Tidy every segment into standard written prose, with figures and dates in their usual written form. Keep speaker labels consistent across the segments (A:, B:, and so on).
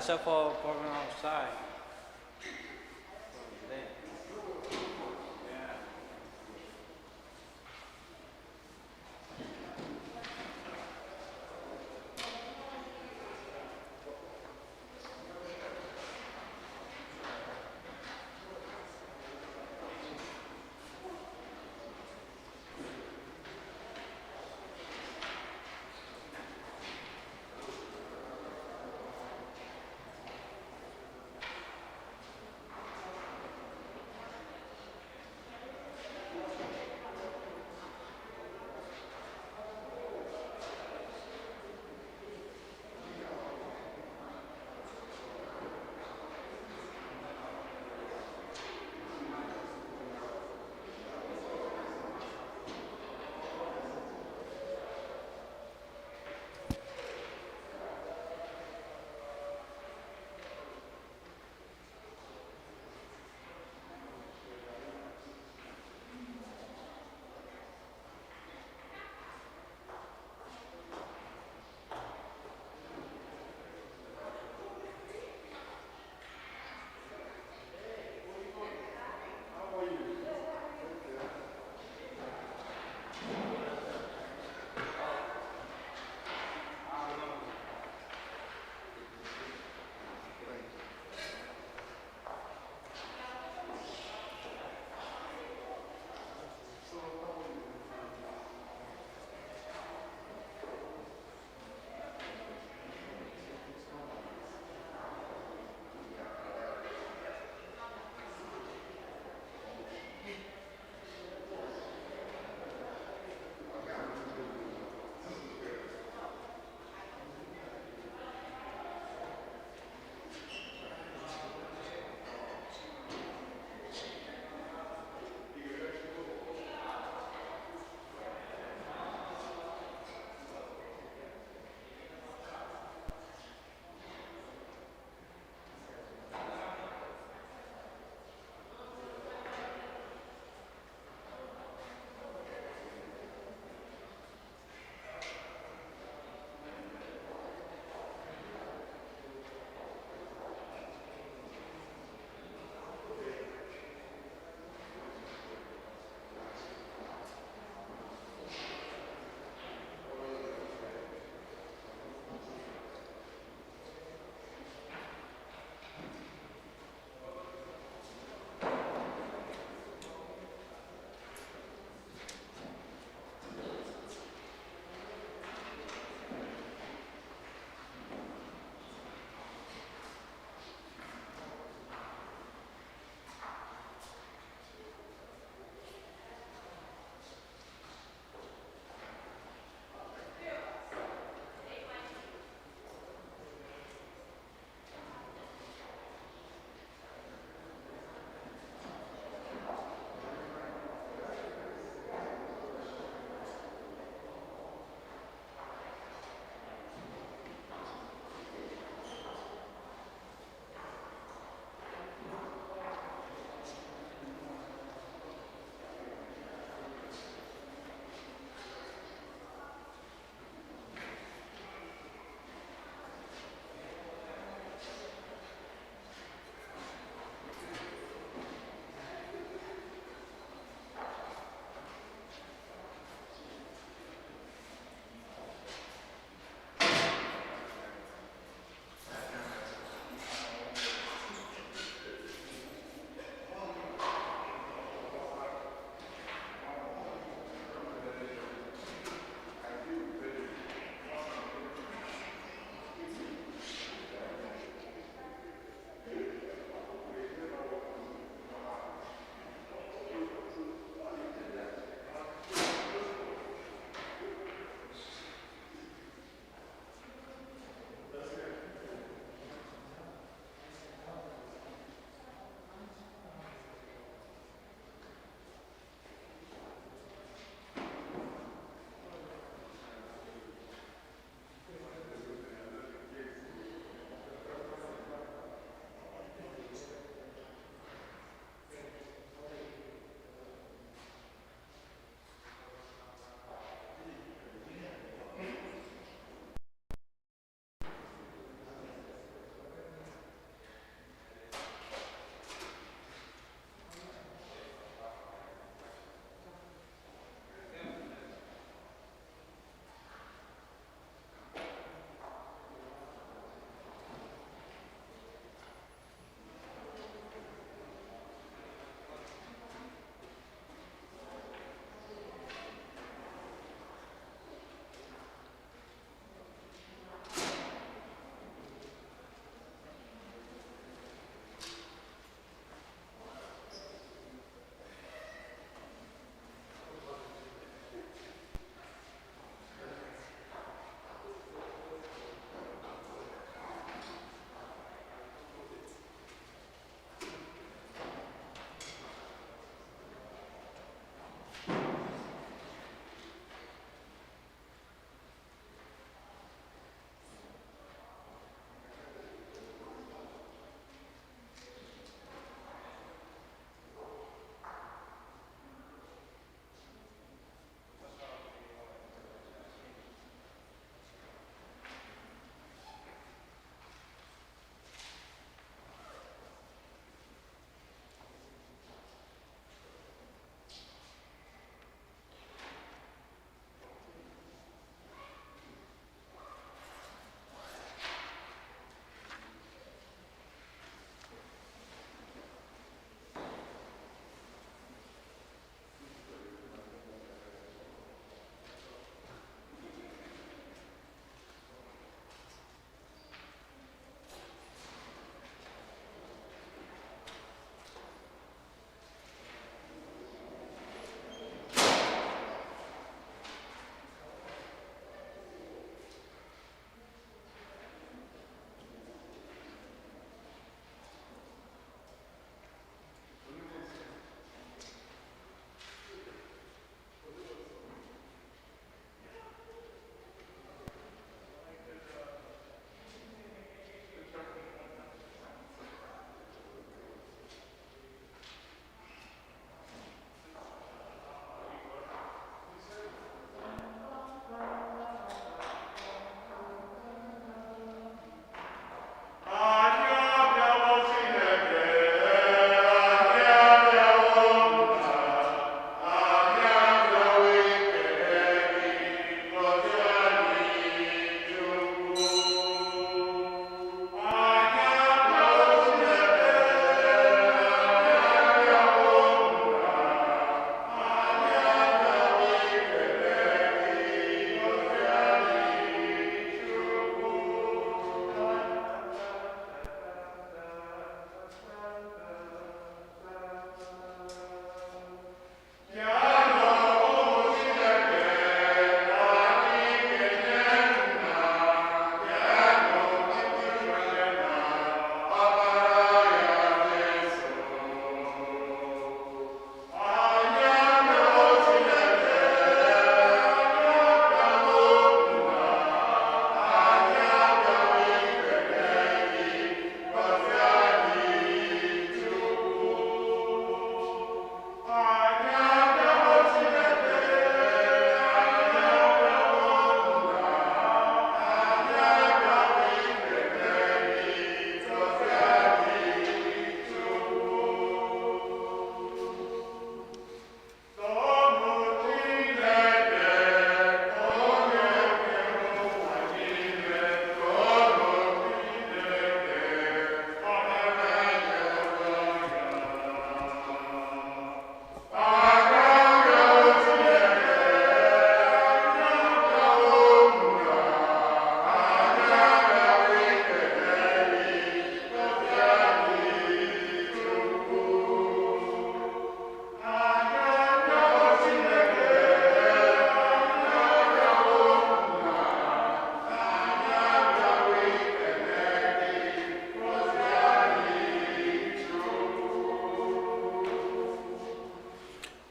A: except for going outside. There. Yeah.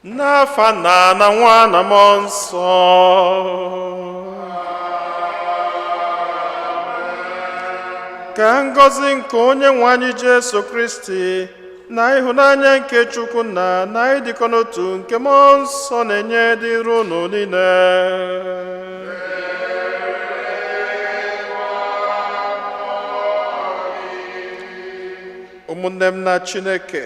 B: n'afa Nna na Nwa na Mmụọ Nsọ. Ka ngọzi nke Onyenwe anyị Jesu Kristi na ịhụnanya nke Chukwu Nna na ịdịkọ n'otu nke Mmụọ Nsọ na-enye dịrị unu niile. Ụmụnne m na Chineke,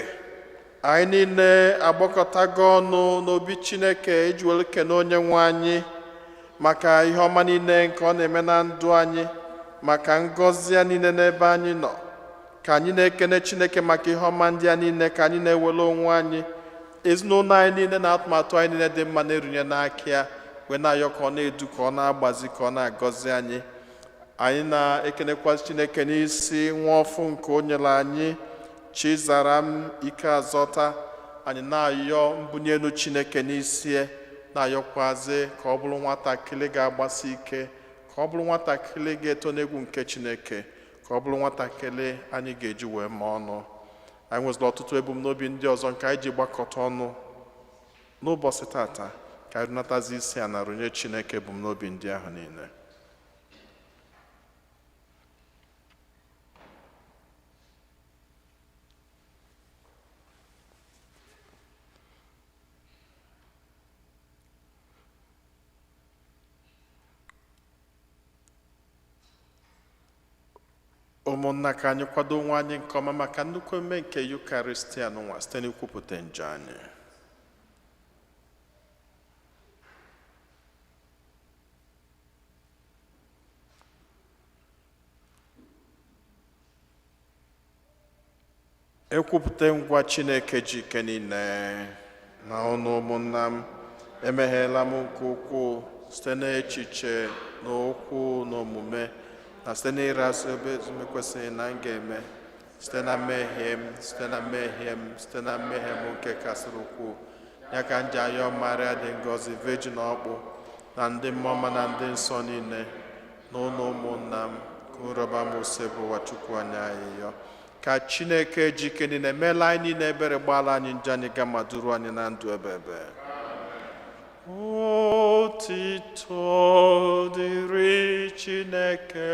B: anyị niile agbakọtago ọnụ n'obi Chineke iji were kene Onyenwe anyị maka ihe ọma niile nke ọ na-eme na ndụ anyị, maka ngọzi ya niile n'ebe anyị nọ. Ka anyị na-ekene Chineke maka ihe ọma ndị a niile, ka anyị na-ewere onwe anyị, ezinụlọ anyị niile na atụmatụ anyị niile dị mma na-erunye n'aka ya, wee na-ayọ ka ọ na-edu, ka ọ na-agbazi, ka ọ na-agọzi anyị. Anyị na-ekenekwa Chineke n'isi nwa ọfụ nke o nyere anyị, Chizaram Ike Azọta. Anyị na-ayọ mbunye elu Chineke n'isi ya, na-ayọkwazi ka ọ bụrụ nwatakịrị ga-agbasi ike, ka ọ bụrụ nwatakịrị ga-eto n'egwu nke Chineke, ka ọ bụrụ nwatakịrị anyị ga-eji wee ma ọnụ. Anyị nwezila ọtụtụ ebumnobi ndị ọzọ nke anyị ji gbakọta ọnụ n'ụbọchị tata, ka anyị natazi isi a na runye Chineke ebumnobi ndị ahụ niile. Ụmụnna, ka anyị kwado onwe anyị nke ọma maka nnukwu eme nke Yukaristia nwa site n'ikwupụta njọ anyị. Ekwupụta ngwa Chineke ji ike niile na ọnụ. Ụmụnna m, emeghela m nke ukwuu site n'echiche na okwu na omume, na site n'ire asị ebe ezumekwesịghị na m ga-eme, site na mmehie m, site na mmehie m, site na mmehie m nke kasịrị ukwuu. Ya ka m ji ayọ Maria dị ngọzi, Virgin ọkpụ, na ndị mmụọ ọma na ndị nsọ niile, na ụlọ ụmụnna m, ka nrọba m ose bụ ụwa Chukwu anyị ayịyọ. Ka Chineke ji ike niile meela anyị niile ebere, gbaala anyị njọ anyị, gama duru anyị na ndụ ebe ebe. Otito dịrị Chineke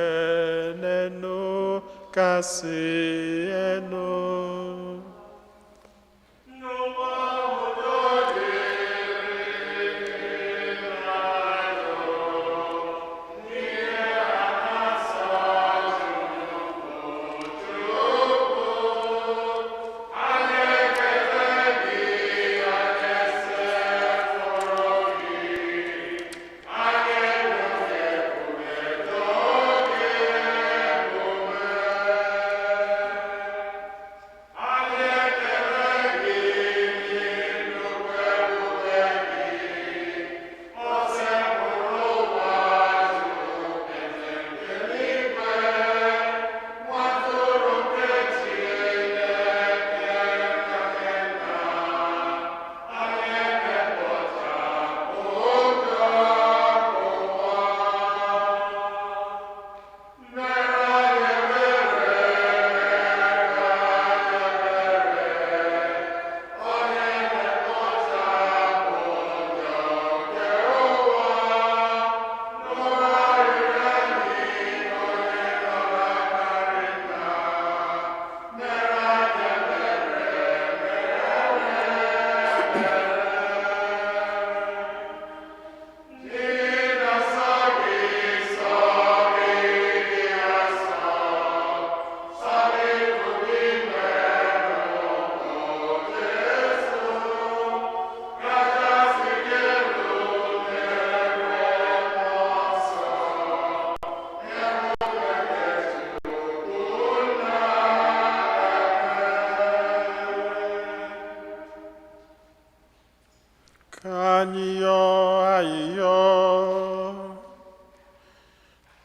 B: n'enu kasị enu.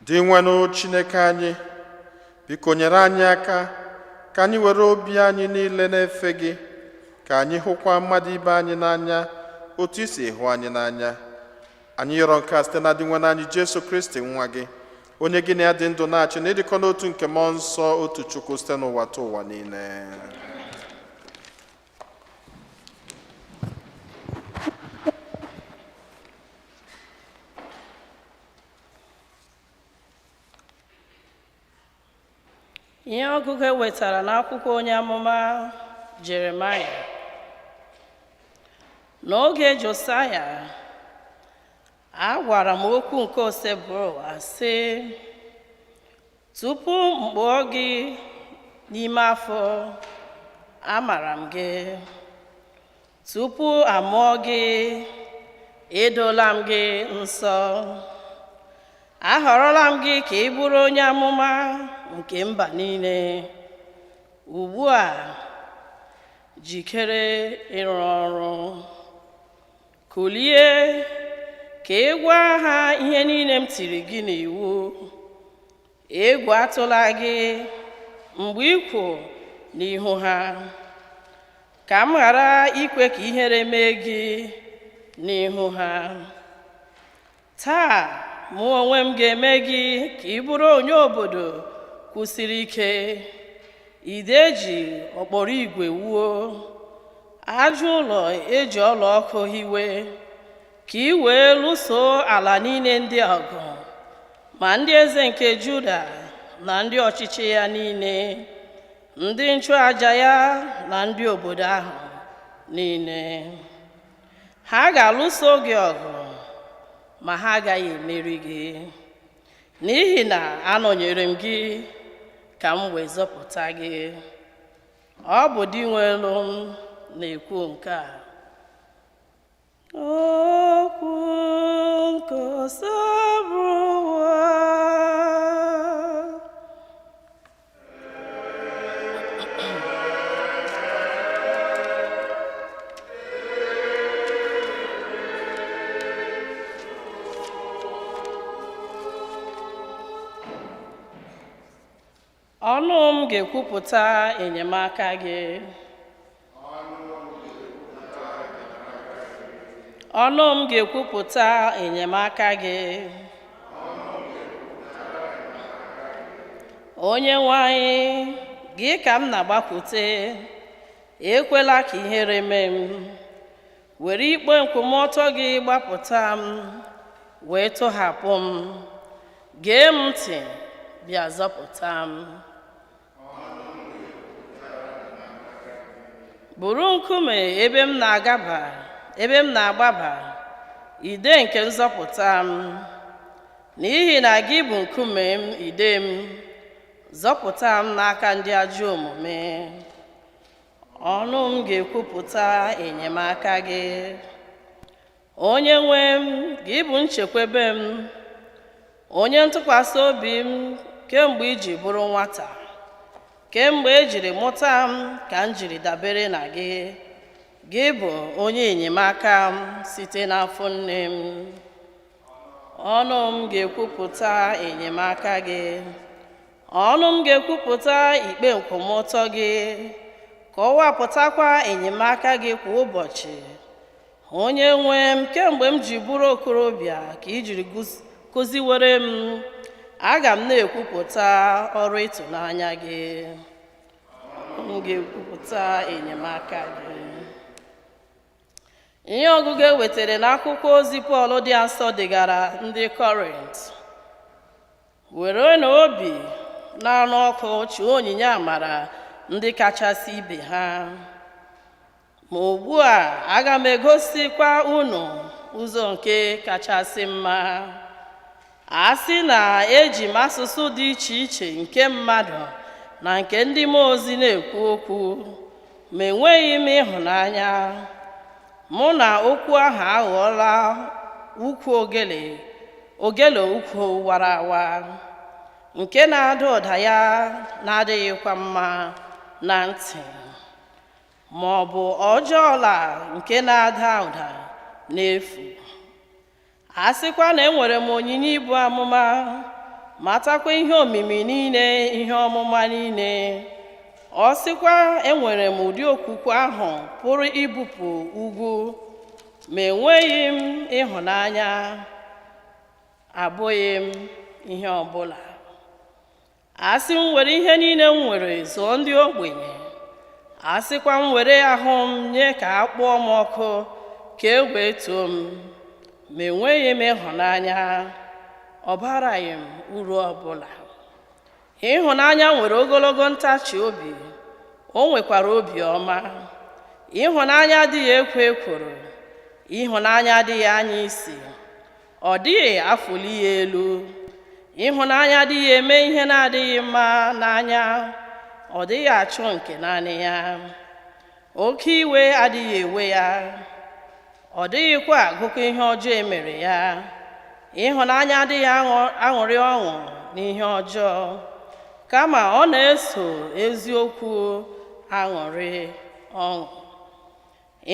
B: Dị nwenụ Chineke anyị, biko nyere anyị aka ka anyị were obi anyị niile na-efe gị, ka anyị hụkwa mmadụ ibe anyị n'anya otu isi hụ anyị n'anya. Anyị yọrọ nke a site na dị nwenụ anyị Jesu Kristi nwa gị, onye gị na ya dị ndụ na-achị na ịdịkọ n'otu nke Mmụọ Nsọ, otu Chukwu, site n'ụwa ta ụwa niile.
C: Ihe ọgụgụ ewetara n'akwụkwọ onye amụma Jeremaya. N'oge Josaya, a gwara m okwu nke Osebroa sị, tupu m kpụọ gị n'ime afọ, amara m gị. Tupu amụọ gị, edola m gị nsọ. Ahọrọla m gị ka ị bụrụ onye amụma nke mba niile. Ugbu a, jikere ịrụ ọrụ. Kulie ka ị gwa ha ihe niile m tiri gị n'iwu. Egwu atụla gị mgbe ị kwụ n'ihu ha, ka m ghara ikwe ka ihere mee gị n'ihu ha. Taa, mụ onwe m ga-eme gị ka ị bụrụ onye obodo kwụsiri ike, ide ji ọkpọrọ igwe wuo, aja ụlọ eji ọlaọkụ hiwe, ka ị wee lụso ala niile ndị ọgụ, ma ndị eze nke Juda na ndị ọchịchị ya niile, ndị nchụaja ya na ndị obodo ahụ niile. Ha ga-alụso gị ọgụ, ma ha agaghị emeri gị, n'ihi na anọnyere m gị ka m wee zọpụta gị. Ọ bụ di nwe elu m na-ekwu nke a. Okwu nke Osebroa. Ọnụ m ga-ekwupụta enyemaka gị. Ọnụ m ga-ekwupụta enyemaka gị. Onyenwe anyị, gị ka m na-agbakwute. Ekwela ka ihere mee m. Were ikpe nkwụmọtọ gị gbapụta m, wee tọhapụ m. Gee m ntị, bịa zọpụta m. Bụrụ nkume ebe m na-agbaba, ide nke nzọpụta m, n'ihi na gị bụ nkume m, ide m, zọpụta m n'aka ndị ajọ omume. Ọnụ m ga-ekwupụta enyemaka gị. Onye nwe m, gị bụ nchekwebe m, onye ntụkwasị obi m kemgbe iji bụrụ nwata. Kemgbe ejiri mụta m ka m jiri dabere na gị. Gị bụ onye enyemaka m site n'afọ nne m. Ọnụ m ga-ekwupụta enyemaka gị. Ọnụ m ga-ekwupụta ikpe nkwụmọtọ gị, kọwapụtakwa enyemaka gị kwa ụbọchị. Onye nwe m, kemgbe m ji bụrụ okorobịa ka i jiri kụziwere m, aga m na-ekwupụta ọrụ ịtụnanya gị. M ga-ekwupụta enyemaka gị. Ihe ọgụgụ ewetara n'akwụkwọ ozi Pọl dị asọ degara ndị Kọrint. Were n'obi na-anụ ọkụ chụọ onyinye amara ndị kachasị ibe ha. Ma ugbu a, aga m egosikwa unu ụzọ nke kachasị mma. A sị na eji m asụsụ dị iche iche nke mmadụ na nke ndị mmụọ ozi na-ekwu okwu, ma enweghị m ịhụnanya, mụ na okwu ahụ aghọọla ukwu ogele ukwu wara awa, nke na-ada ụda ya na-adịghịkwa mma na ntị, ma ọ bụ ọjọọ ọla nke na-ada ụda n'efu. A sịkwa na enwere m onyinye ibu amụma, matakwa ihe omimi niile, ihe ọmụma niile. Ọ sịkwa enwere m ụdị okwukwe ahụ pụrụ ibupụ ugwu, ma enweghị m ịhụnanya, abụghị m ihe ọbụla. A sị m were ihe niile m nwere zụọ ndị ogbenye, a sịkwa m were ahụ m nye ka a kpụọ m ọkụ ka e wee too m, ma enweghị m ịhụnanya, ọ baraghị m uru ọbụla. Ịhụnanya nwere ogologo ntachi obi, o nwekwara obiọma. Ịhụnanya adịghị ekwo ekworo, ịhụnanya adịghị anya isi, ọ dịghị afụli ya elu. Ịhụnanya adịghị eme ihe na-adịghị mma n'anya, ọ dịghị achụ nke naanị ya. Oke iwe adịghị ewe ya, ọ dịghịkwa agụkọ ihe ọjọọ emere ya. Ịhụnanya adịghị aṅụrị ọṅụ n'ihe ọjọọ, kama ọ na-eso eziokwu aṅụrị ọṅụ.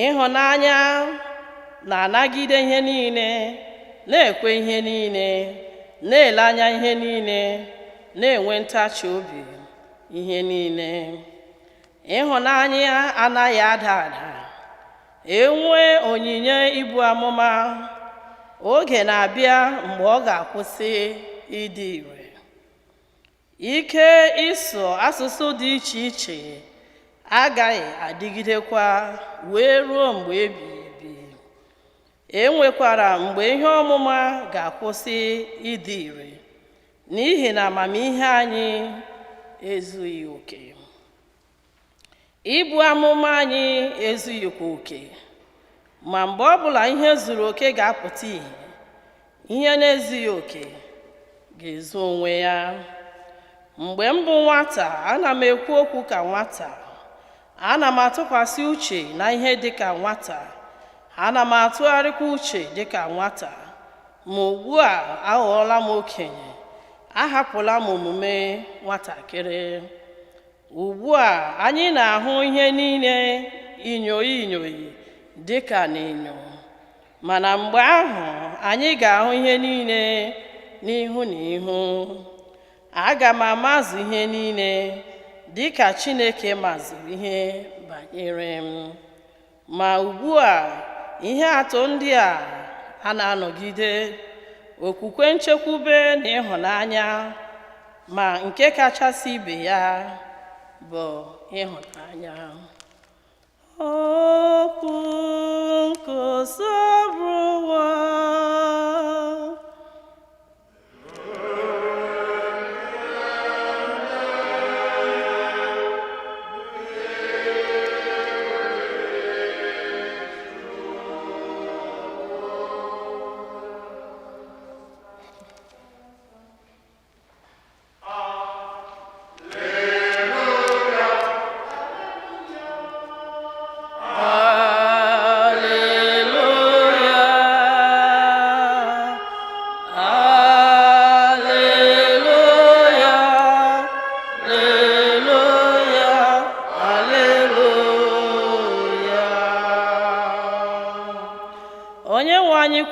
C: Ịhụnanya na-anagide ihe niile, na-ekwe ihe niile, na-ele anya ihe niile, na-enwe ntachi obi ihe niile. Ịhụnanya anaghị ada ada. Enwe onyinye ibu amụma, oge na-abịa mgbe ọ ga-akwụsị ịdị ire. Ike ịsụ asụsụ dị iche iche agaghị adịgidekwa wee ruo mgbe ebighị ebi. Enwekwara mgbe ihe ọmụma ga-akwụsị ịdị ire, n'ihi na amamihe anyị ezughị oke. Ibu amụma anyị ezughịkwa oke, ma mgbe ọbụla ihe zuru oke ga-apụta ìhè, ihe na-ezughị oke ga-ezu onwe ya. Mgbe m bụ nwata, ana m ekwu okwu ka nwata, ana m atụkwasị uche na ihe dịka nwata, ana m atụgharịkwa uche dịka nwata. Ma ugbu a aghọọla m okenye, ahapụla m omume nwatakịrị. Ugbu a anyị na-ahụ ihe niile inyoyi inyoyi dịka n'enyo, mana mgbe ahụ anyị ga-ahụ ihe niile n'ihu na ihu. Aga m amazụ ihe niile dịka Chineke mazụrụ ihe banyere m. Ma ugbu a ihe atụ ndị a na-anọgide: okwukwe, nchekwube na ịhụnanya, ma nke kachasị ibe ya bụ ịhụnanya. Okwu nkọsabụwa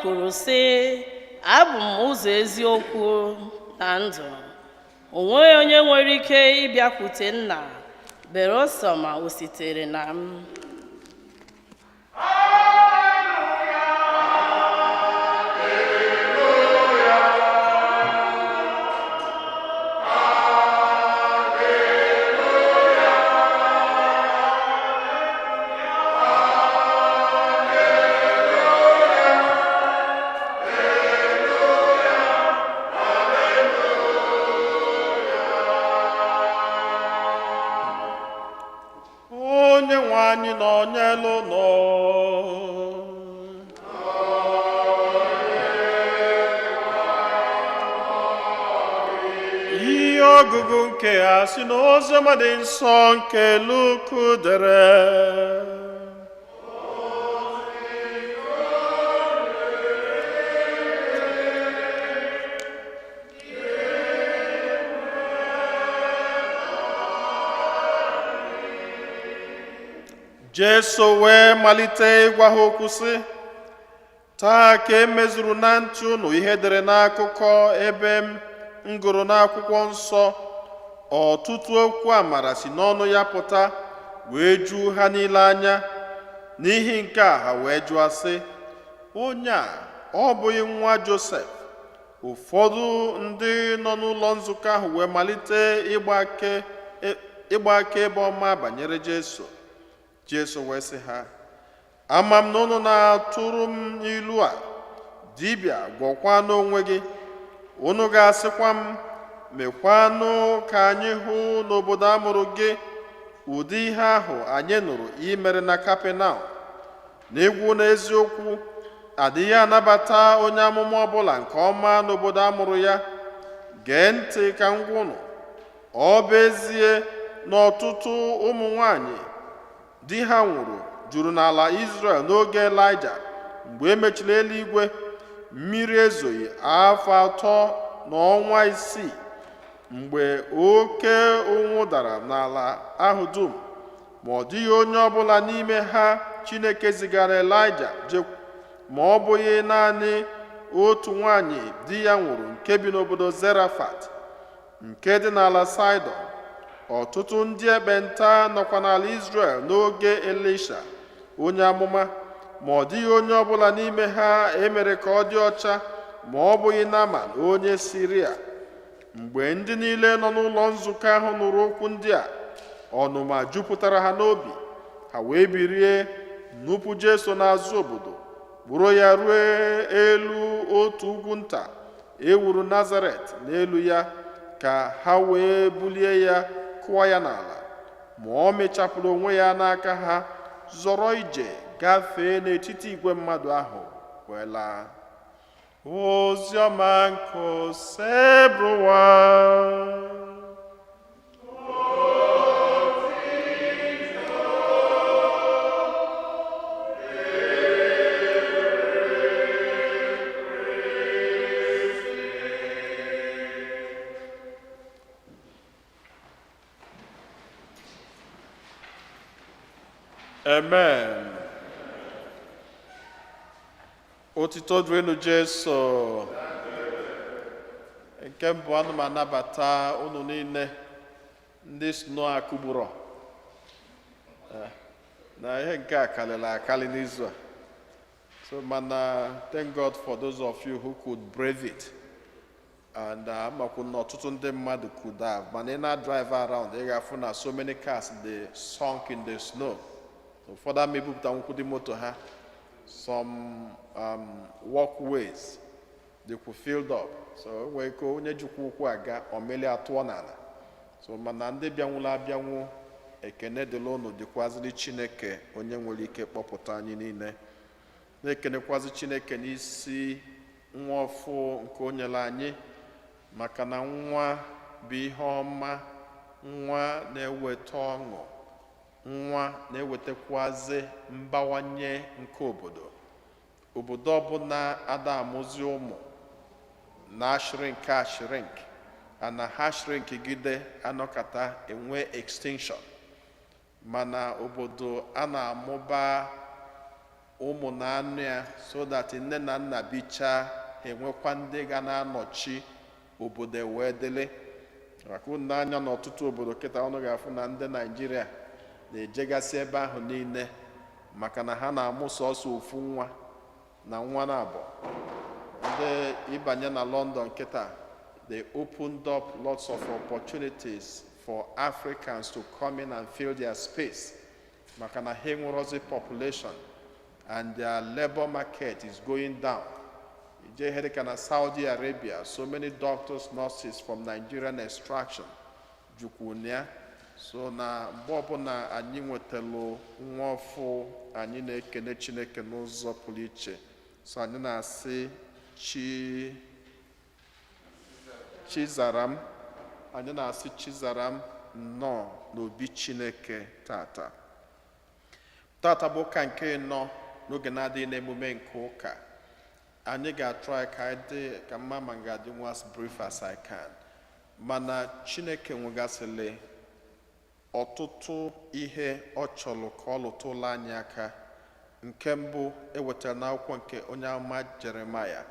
C: kwuru sị, abụ m ụzọ, eziokwu na ndụ. O nweghị onye nwere ike ịbịakwute nna belụsọ ma o sitere na m.
B: Ọgụgụ nke a si n'oziọma dị nsọ nke Luku dere. Jesu wee malite ịgwa ha okwu sị, taa ka e mezuru na ntị unu ihe dere n'akụkọ ebe m ngụrụ n'akwụkwọ nsọ. Ọtụtụ okwu amara si n'ọnụ ya pụta wee ju ha niile anya. N'ihi nke a ha wee jụọ sị, onye a ọ bụghị nwa Josef? Ụfọdụ ndị nọ n'ụlọ nzukọ ahụ wee malite ịgba akaebe ọma banyere Jesu. Jesu wee sị ha, ama m na unu na-atụrụ m ilu a, dibịa gwọkwa n'onwe gị. Unu ga-asịkwa m, mekwanụ ka anyị hụ n'obodo amụrụ gị ụdị ihe ahụ anyị nụrụ imere na Kapenam. N'egwu na eziokwu adịghị anabata onye amụma ọbụla nke ọma n'obodo amụrụ ya. Gee ntị ka m gwa unu, ọ bụ ezie na ọtụtụ ụmụ nwanyị di ha nwụrụ juru n'ala Izrel n'oge Elija, mgbe e mechiri eluigwe. Mmiri ezoghị afọ 3 na ọnwa 6, mgbe oke ụnwụ dara n'ala ahụ dum, ma ọ dịghị onye ọbụla n'ime ha Chineke zigara Elija jekwu, ma ọ bụghị naanị otu nwanyị di ya nwụrụ nke bi n'obodo Zerafat nke dị n'ala Saịdọn. Ọtụtụ ndị ekpenta nọkwa n'ala Izrel n'oge Elisha onye amụma, ma ọ dịghị onye ọbụla n'ime ha emere ka ọ dị ọcha, ma ọ bụghị Naman onye Siria. Mgbe ndị niile nọ n'ụlọ nzukọ ahụ nụrụ okwu ndị a, ọnụma jupụtara ha n'obi. Ha wee birie nupụ Jesu n'azụ obodo, buru ya ruo elu otu ugwu nta ewuru Nazaret n'elu ya, ka ha wee bulie ya kụọ ya n'ala. Ma ọ mechapụrụ onwe ya n'aka ha, zọrọ ije gafee n'etiti igwe mmadụ ahụ wee laa. Ozi ọma nke osebụwa. Amen. Otito dịrịnụ Jesu. Nke mbụ, ana m anabata unu niile ndị sno akụgburo na ihe nke a kalịrị akali n'izu a. So mana thank God for those of you who could brave it. And amakwu na ọtụtụ ndị mmadụ could have. Mana ị na-drive around, ị ga-afụ na so many cars they sunk in the snow. Ụfọdụ ama ebupụta nkwụdị moto ha. Some walkways they could filled up. So wee ka onye jikwa ụkwụ aga omeli atụọ n'ala. So mana ndị bịanwụla abịanwụ, ekene dịla unu dịkwaziri Chineke onye nwere ike kpọpụta anyị niile. Na-ekenekwazi Chineke n'isi nwa ọfụ nke o nyere anyị, maka na nwa bụ ihe ọma, nwa na-eweta ọṅụ, nwa na-ewetakwazi mbawanye nke obodo. Obodo ọbụla ada amụzi ụmụ na shrink ana ha shrink gide anọkata enwe extinction. Mana obodo a na-amụba ụmụ na anụ ya, so that nne na nna bicha enwekwa ndị ga na-anọchi obodo wee dele. Maka n'anya n'ọtụtụ obodo kịta ọnụ ga-afụ na ndị Naịjirịa na-ejegasị ebe ahụ niile, maka na ha na-amụ sọsọ ofu nwa na nwa na-abụ. Ndị ịbanye na London kịta, they opened up lots of opportunities for Africans to come in and fill their space, maka na ha enwerozi population and their labor market is going down. Ije here na Saudi Arabia, so many doctors, nurses from Nigerian extraction jukwunia. So na mgbe ọbụla anyị nwetelu nwa ọfụ, anyị na-ekene Chineke n'ụzọ pụrụ iche. So anyị na-asị Chizaram, anyị na-asị Chizaram nnọọ n'obi Chineke tata. Tata bụ ụka nke nọ n'oge na-adịghị n'emume nke ụka. Anyị ga-atry ka mma ma ga-adị nwa as brief as I can. Mana Chineke nwegasịrị ọtụtụ ihe ọ chọrọ ka ọ lụtụla anyị aka. Nke mbụ ewetara n'akwụkwọ nke onye amụma Jeremaya.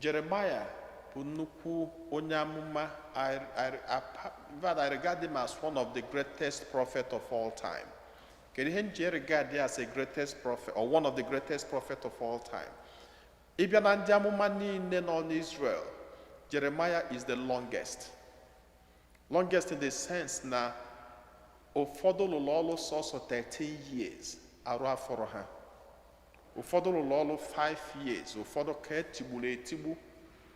B: Jeremaya bụ nnukwu onye amụma. I regard him as one of the greatest prophets of all time. Kedu ihe nji regard him as a greatest prophet or one of the greatest prophets of all time? Ịbịa na ndị amụma niile nọ n'Israel, Jeremiah is the longest. Longest in the sense na ụfọdụ lụrụ ọrụ sọsọ 13 years arụ afọrọ ha. Ụfọdụ lụrụ ọrụ 5 years, ụfọdụ ka etigburu etigbu.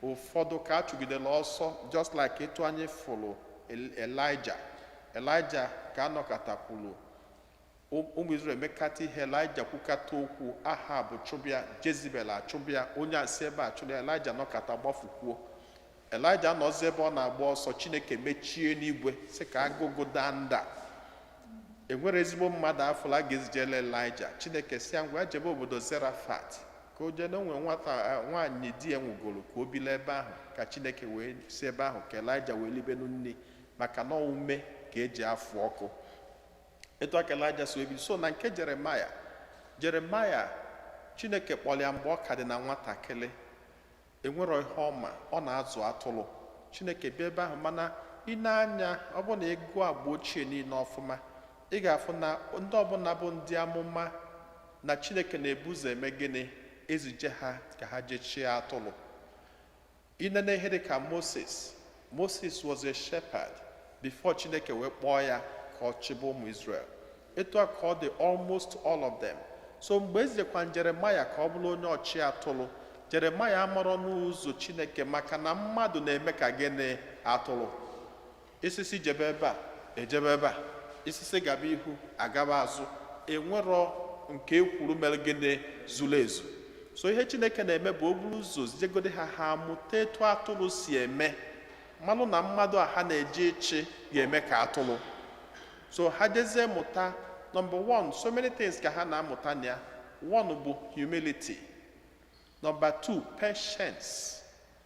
B: ụfọdụ ka a chụgidere ọsọ just like etu anyị fụrụ Elijah ka anọkọtakwuru ụmụ Izrel emekata ihe, Elijah kwukata okwu, Ahab chụbịa, Jezebel achụbịa, onye asị ebe a chụrụ ya, Elijah nọkata gbafukwuo. Elijah nọzi ebe ọ na-agba ọsọ, Chineke mechie n'igwe sị ka agụgụ daa nda. Enwere ezigbo mmadụ afọla ga-ezijele Elijah. Chineke si ya ngwa jebe obodo Zarefat ka o jee na onwe nwaanyị di ya nwụgoro ka o bile ebe ahụ, ka Chineke wee si ebe ahụ ka Elijah wee libenu nri maka na ume ka eji afụ ọkụ. Etu aka Elijah so ebi so na nke Jeremaya Chineke kpọrọ ya mgbe ọ ka dị na nwatakịrị, enwero ihe ọma, ọ na-azụ atụrụ. Chineke bịa ebe ahụ, mana ị na-anya ọ bụ na ego agba ochie niile ọfụma, ị ga-afụ na ndị ọbụla bụ ndị amụma na Chineke na-ebu ụzọ eme gịnị, ezije ha ka ha jechie atụrụ. Inene ihe dị ka Moses was a shepherd before Chineke wee kpọọ ya ka ọ chịba ụmụ Israel. Etu a ka ọ dị almost all of them. So mgbe ezekwa Jeremaya ka ọ bụrụ onye ọchị atụrụ, Jeremaya amarọ n'ụzọ Chineke maka na mmadụ na-eme ka gịnị atụrụ. Isisi jebe ebe a, ejebe ebe a, isisi gaba ihu, agaba azụ, enwero nke ekwuru mere gịnị zuru ezu. So ihe Chineke na-eme bụ o buru ụzọ zijegode ha mụta etu atụrụ si eme, mmanụ na mmadụ a ha na-eje ịchị ga-eme ka atụrụ. So ha jezie mụta, number one, so many things ka ha na-amụta na ya. One bụ humility. Number two, patience.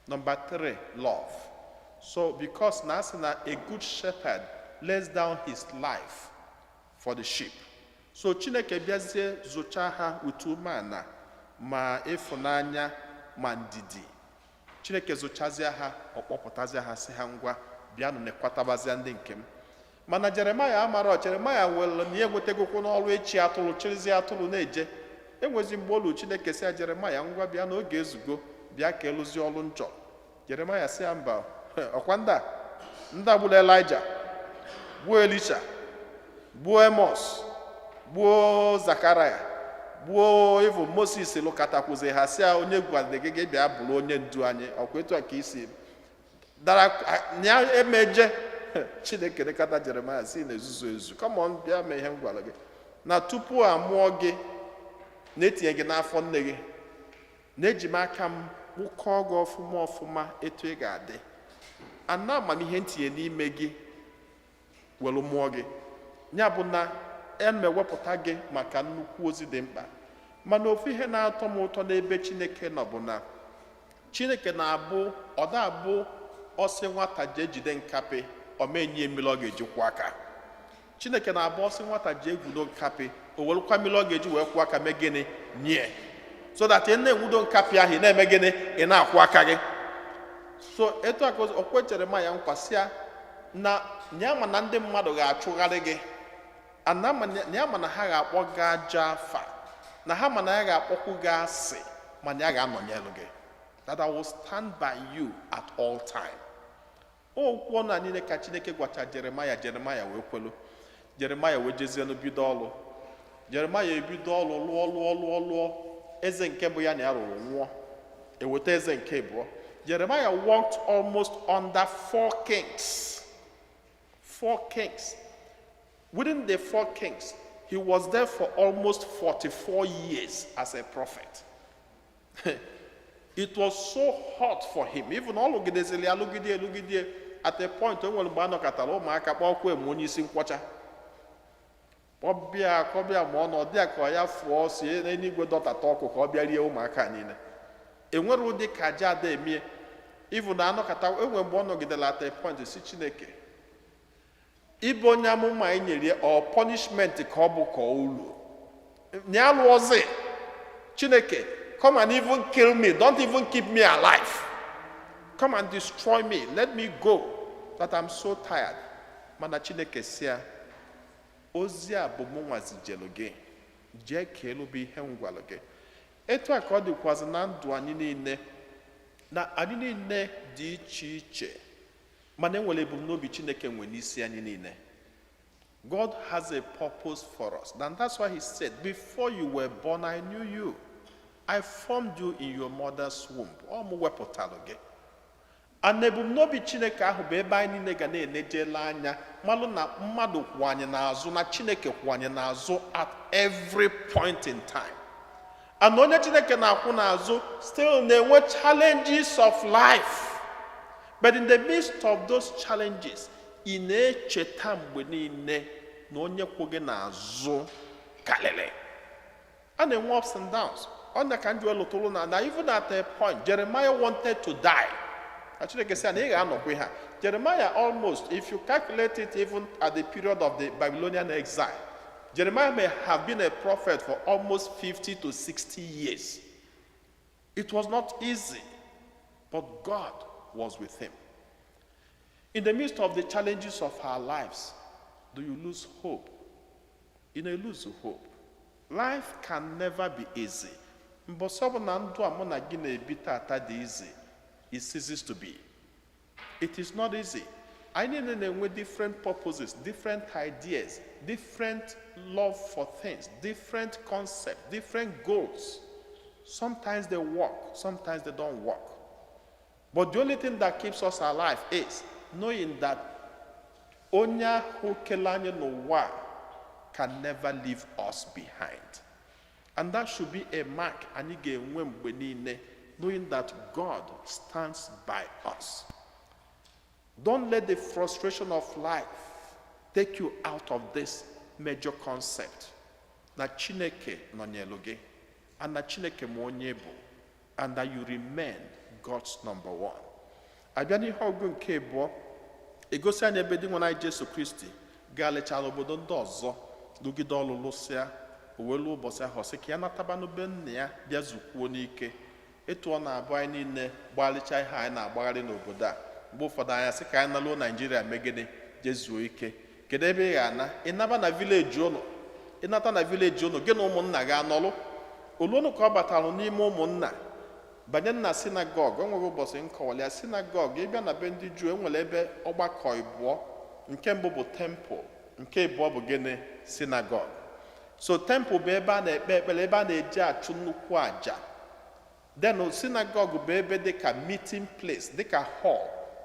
B: Number three, love. So because na asị na a good shepherd lays down his life for the sheep. So Chineke bịazie zụcha ha utu umeala ma ịfụnanya ma ndidi. Chineke zụchazie ha, ọkpọpụtazie ha sị ha ngwa bịanụ nekwatabazia ndị nke m. Mana Jeremaya amara, Jeremaya nwere na ya enwetegokwu n'ọrụ echi atụrụ, chirizie atụrụ na-eje. Enwezi mgbe olu Chineke si ya Jeremaya ngwa bịa n'oge ezugo, bịa ka ịlụzi ọrụ njọ. Jeremaya si ya mba, ọkwa ndị agbụrụ Elijah, gbuo Elisha, gbuo Amos, gbuo Zakaraya, gbuo Evo Moses lụkatakwuzi ha si ya onye gwade gị bịa bụrụ onye ndu anyị, ọkwa etu a ka isi dara nya emeje. Chineke dekata Jeremaya si na ezuzu ezu, come on bịa mee ihe m gwara gị na tupu a mụọ gị na-etinye gị n'afọ nne gị, na-eji m aka m kpụkọọ gị ọfụma etu ị ga-adị, ana amamihe ntinye n'ime gị were mụọ gị. Ya bụ na emewepụta gị maka nnukwu ozi dị mkpa. Mana ofu ihe na-atọ m ụtọ n'ebe Chineke nọ bụ na Chineke na-abụ ọ da-abụ ọsị nwata jee jide nkapị, o menye mmiri ọ ga-eji kwụ aka. Chineke na-abụ ọsị nwata jee gwudo nkapị, o werekwa mmiri ọ ga-eji wee kwụ aka mee gịnị nye, so that ị na-enwudo nkapị ahụ ị na-eme gịnị, ị na-akwụ aka gị. So etu aka okwe Jeremaya nkwasịa na nyama na ndị mmadụ ga-achụgharị gị, nyama na ha ga-akpọ gị aja afa, na ha ma na ya ga-akpọkwu gị asị, mana ya ga-anọnyelu gị. That I will stand by you at all time. Okwu na niile ka Chineke gwacha Jeremaya wee kwelu. Jeremaya wee jezie n'bido ọlụ. Jeremaya ebido ọlụ lụọ. Eze nke bụ ya na ya rụrụ nwụọ. Eweta eze nke abụọ. Jeremaya worked almost under 4 kings. 4 kings. Within the 4 kings, he was there for almost 44 years as a prophet. It was so hot for him. Even all Lugide, at a point when Bano Catalo, Macapokwe, Munisi Quacha. Kobia Mono, dear Koya Force, any good daughter talk of Kobia Macanine. And what would the Kaja de me? Even Anokata, when Bono get the latter point, the Sichineke. Ibonyamu mainye or punishment kobu koulu. Nyan was it. Chineke, come and even kill me. Don't even keep me alive. Come and destroy me. Let me go. That I'm so tired. Mana Chineke sia. Ozia bomuwazi jeloge. Je kelu bi hengwaloge. Etu akodi kwazi na ndu anyị niile. Na anyị niile dị iche iche. Mana enwere ebumnobi Chineke nwe n'isi anyị niile. God has a purpose for us. And that's why he said, before you were born, I knew you. I formed you in your mother's womb. ana ebumnobi Chineke ahụ bụ ebe anyị niile ga na-enejela anya malụ na mmadụ kwụ anyị n'azụ na Chineke kwụ anyị n'azụ at every point in time. And onye Chineke na-akwụ n'azụ still na-enwe challenges of life. But in the midst of those challenges, ị na-echeta mgbe niile na onye kwụ gị n'azụ kalele. A na-enwe ups and downs. Ọ na ka ndị welụtụrụ na even at a point, Jeremiah wanted to die. Chineke sị na ị ga-anọkwa ha. Jeremiah almost, if you calculate it even at the period of the Babylonian exile, Jeremiah may have been a prophet for almost 50 to 60 years. It was not easy, but God was with him. In the midst of the challenges of our lives, do you lose hope? You may lose hope. Life can never be easy. Easy. It ceases to be. It is not easy. I need to know different purposes, different ideas, different love for things, different concepts, different goals. Sometimes they work, sometimes they don't work. But the only thing that keeps us alive is knowing that Onya Hukelanye Nowa can never leave us behind. And that should be a mark, knowing that God stands by us. Don't let the frustration of life take you out of this major concept. That Chineke nonyeloge, and that Chineke monyebo, and that you remain God's number one. Abiani hogun kebo, egosi anya ebedi nwana Jesu Kristi, galechala obodo ndị ọzọ, dugide ọlụlụsịa, owelu ụbọchị ahụ sị ka ya natabanu be nna ya bịa zukwuo n'ike. Etu ọ na-abụ anyị niile gbalicha ihe anyị na-agbagharị n'obodo a. Mgbe ụfọdụ anya sị ka anyị naluo Naijiria megide jezuo ike. Kedu ebe ị ga-ana? Ịnaba na vileji ụnụ. Ịnata na vileji ụnụ, gị na ụmụnna gị anọlụ. Oluonu ka ọ batara n'ime ụmụnna. Banye na sinagọg, enweghị ụbọchị nkọwalịa sinagọg, ịbịa na be ndị Juu enwere ebe ọgbakọ ịbụọ. Nke mbụ bụ temple, nke ịbụọ bụ gịnị? Sinagọg. So temple bụ ebe a na-ekpe ekpere, ebe a na-eji achụ nnukwu aja. Then synagogue bụ ebe dịka meeting place, dịka hall,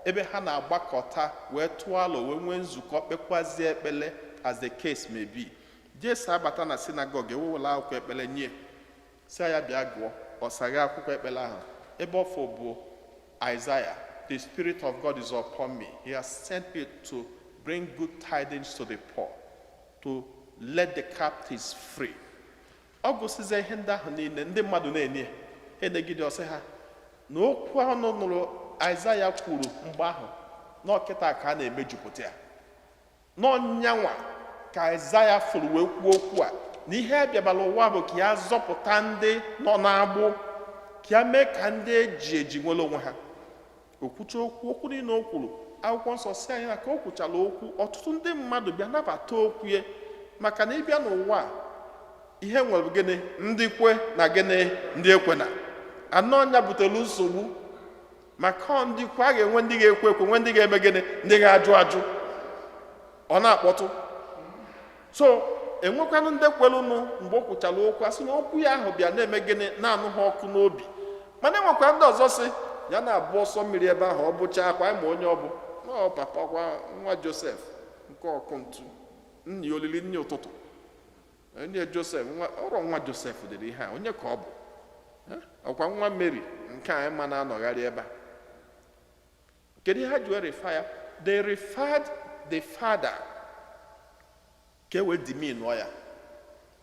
B: ebe ha na-agbakọta wee tụọ alo wee nwee nzukọ kpekwazie ekpele as the case may be. Jesu abata na synagogue ewewela akwụkwọ ekpele nye, si ya bịa gụọ, ọ sagha akwụkwọ ekpele ahụ. Ebe ọfọ bụ Isaiah, the Spirit of God is upon me. He has sent me to bring good tidings to the poor, to let the captives free. Ọ gụsịzie ihe ndị ahụ niile ndị mmadụ na-enye enegide ọsị ha na okwu ahụ nụrụ Aịzaya kwuru mgbe ahụ n'ọkịta ka a na-emejupụta ya n'ọnyanwa ka Aịzaya fụrụ wee kwuo okwu a na ihe abịabala ụwa bụ ka ya zọpụta ndị nọ n'agbụ, ka ya mee ka ndị eji nwere onwe ha. Okwucha okwu niile o kwuru, akwụkwọ nsọ si anyị na ka o kwuchala okwu, ọtụtụ ndị mmadụ bịa nabata okwu ya, maka na ịbịa n'ụwa ihe nwere gịnị ndị kwe na gịnị ndị ekwena. Anọ nya butelu nsogbu, maka ndị kwe a ga-enwe ndị ga-ekwe ekwe, nwe ndị ga-eme gịnị, ndị ga-ajụ ajụ. Ọ na-akpọtụ. So enwekwanụ ndị kwelụnụ mgbe o kwuchara okwu, asị na okwu ya ahụ bịa na-eme gịnị, na-anụ ha ọkụ n'obi. Mana enwekwa ndị ọzọ sị ya na-abụ ọsọ mmiri ebe ahụ, ọ bụcha akwa ma onye ọ bụ ọ papa kwa nwa Josef nke ọkụ ntu, nni olili nni ụtụtụ. Onye Josef, ọrụ nwa Josef dịrị ihe a, onye ka ọ bụ? Ọkwa nwa Mary nke a ma na-anọgharị ebe a. Kedu ihe ha ji refer ya? They referred the father ka ewe demean ya,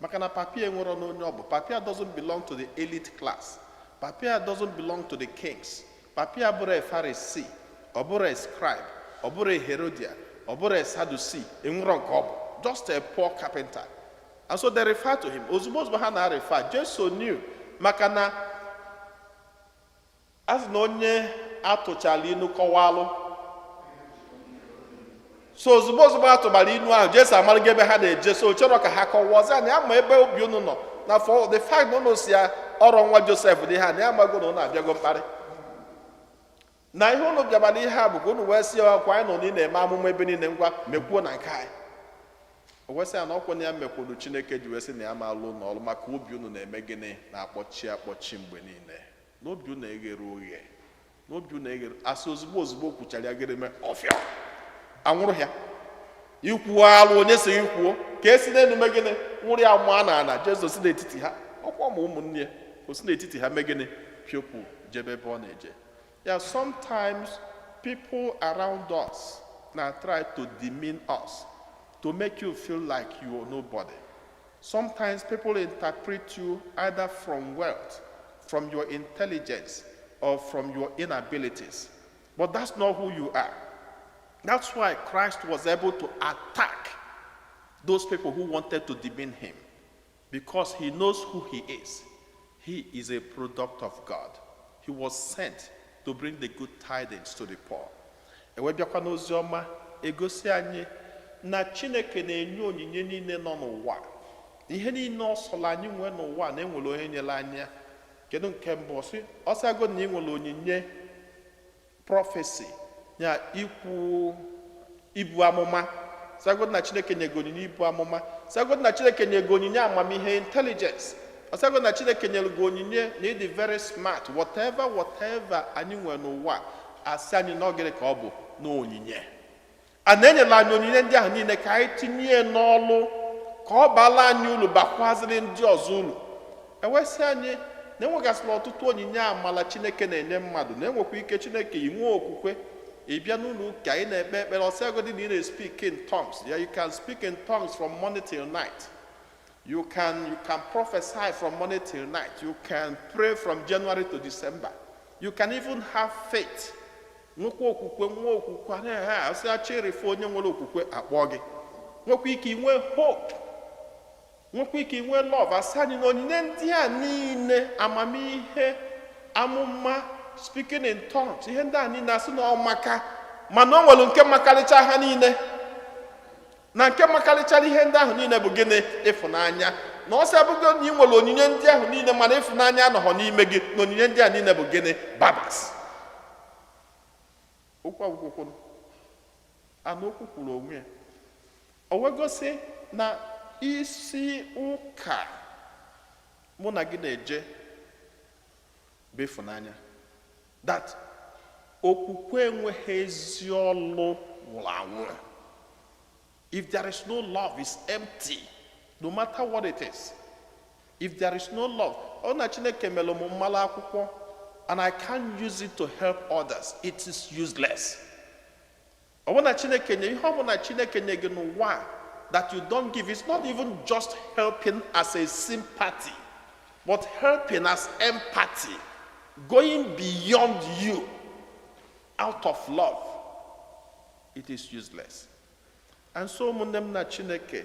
B: maka na papia nwere n'onye ọ bụ. Papia doesn't belong to the elite class. Papia doesn't belong to the kings. Papia bụrụ a Pharisee, ọ bụrụ a scribe, ọ bụrụ a Herodian, ọ bụrụ a Sadducee, enwere nke ọ bụ. Just a poor carpenter. And so they refer to him. Ozugbo ha na-refer, Jesu knew, maka na as na onye atụchala inu kọwalụ. So ozugbo atụbara inu ahụ, Jesu amarịghị ebe ha na-eje, so chọrọ ka ha kọwazie na ya ma ebe obi unu nọ. Na for the fact na unu si ya ọrụ nwa Josef dị ha, na ya amago na unu abịago mkparị. Na ihe unu bịabara ihe a bụ ka unu wee si ọkwa anyị nọ na ị na-eme amụma ebe niile, ngwa mekwuo na nke anyị. O wesị ya na ọkwa na ya mekwuru Chineke ji wesị na ya ma alụ n'ọrụ, maka obi unu na-eme gịnị, na-akpọchi mgbe niile. N'obi unu eghere oghe. n'obi unu eghere asị ozugbo kwuchara ya gịrị mee ọfịa anwụrụ ya ikwuo alụ onye si ikwuo ka esi n'elu megịnị nwụrụ ya mụọ na ana Jizọs si n'etiti ha ọkwa ma ụmụnne ya o si n'etiti ha megịnị piopụ jebe ebe ọ na-eje. Yeah, sometimes people around us now try to demean us to make you feel like you are nobody. Sometimes people interpret you either from wealth, from your intelligence, or from your inabilities. But that's not who you are. That's why Christ was able to attack those people who wanted to demean him, because he knows who he is. He is a product of God. He was sent to bring the good tidings to the poor. Ewebiakwa n'oziọma egosi anyị na Chineke na-enye onyinye niile nọ n'ụwa. Ihe niile ọ sọrọ anyị nwee n'ụwa na enwere onye nyere anya. Kedu nke mbụ ọsịago na ị nwere onyinye prọfesi ya ibu amụma. Sagod na Chineke nyego onyinye ibu amụma. Sagod na Chineke nyego onyinye amamihe intelligence. Sagod na Chineke nyego onyinye na ịdị very smart. Whatever anyị nwere n'ụwa asị anyị n'ogere ka ọ bụ n'onyinye. A na-enyela anyị onyinye ndị ahụ niile ka anyị tinye n'ọlụ ka ọ bala anyị uru bakwaziri ndị ọzọ uru. Ewesị anyị na enwegasịla ọtụtụ onyinye amala Chineke na-enye mmadụ na enwekwa ike Chineke inwe okwukwe ịbịa n'ụlọ ụka ị na-ekpe ekpere ọsịagodi na ị na-speak in tongues. Yeah, you can speak in tongues from morning till night. You can prophesy from morning till night. You can pray from January to December. You can even have faith. Nwekwa okwukwe na asị achịrịfụ onye nwere okwukwe akpọ gị. Nwekwa ike inwe hope. Nwekwa ike inwe love. Asị anyị na onyinye ndị a niile amamihe amụma speaking in tongues ihe ndị a niile asị na ọmaka mana o nwere nke makarịcha ha niile na nke makarịchara ihe ndị ahụ niile bụ gịnị ịfụnanya na ọsọ abụgo na ị nwere onyinye ndị ahụ niile mana ịfụnanya anọghọ n'ime gị na onyinye ndị a niile bụ gịnị babas okwu akwụkwọ anụ okwu kwuru onwe ya o wegosi na isi ụka mụ na gị na-eje bụ ịfụnanya that okwukwe enweghị ezi ọlụ nwụrụ anwụ. If there is no love, it's empty, no matter what it is. If there is no love, ọ na Chineke mere m mmalụ akwụkwọ and I can't use it to help others, it is useless. Ọ bụ na Chineke nye ihe ọ bụ na Chineke nye gị n'ụwa that you don't give, it's not even just helping as a sympathy, but helping as empathy. Going beyond you out of love, it is useless. And so ụmụnne m na Chineke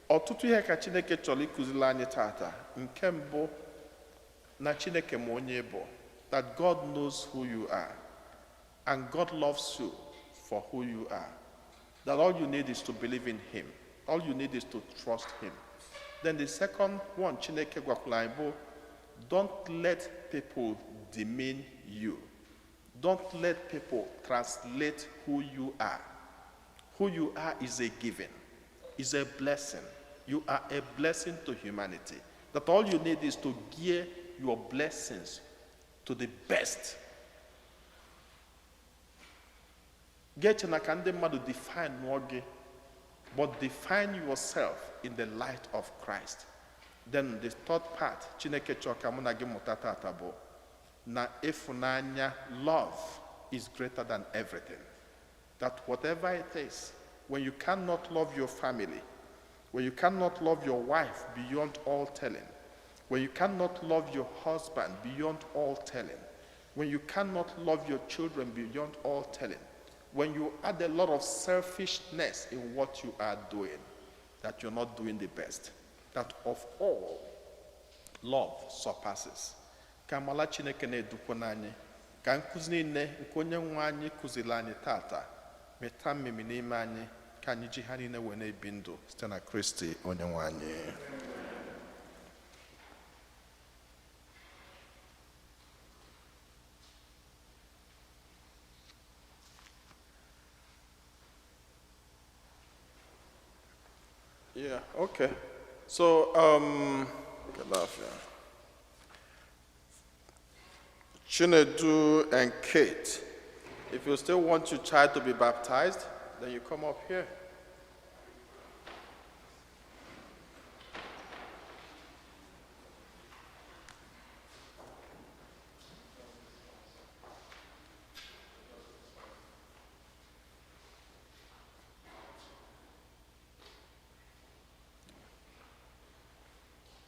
B: ọtụtụ ihe ka Chineke chọrọ ịkụziri anyị tata. Nke mbụ na Chineke ma onye bụ, that God knows who you are and God loves you for who you are. That all you need is to believe in him. All you need is to trust him. Then the second one Chineke gwakwara anyị bụ, don't let people demean you. Don't let people translate who you are. Who you are is a given, is a blessing. You are a blessing to humanity. That all you need is to gear your blessings to the best. Get na ka ndị mmadụ define nwoge, but define yourself in the light of Christ. Then the third part, Chineke chọka mụ na gị mụta tata bụ na ịfụnanya, love is greater than everything. That whatever it is, when you cannot love your family, when you cannot love your wife beyond all telling, when you cannot love your husband beyond all telling, when you cannot love your children beyond all telling, when you add a lot of selfishness in what you are doing, that you're not doing the best. That of all, love surpasses. Ka amala Chineke na-edukwa n'anyị, ka nkụzi niile nke onye nwe anyị kụziri anyị tata meta mmemme n'ime anyị, ka anyị ji ha niile wee na-ebi ndụ site na Kristi onye nwe anyị. Yeah, okay. So, Chinedu and Kate, if you still want your child to be baptized, then you come up here.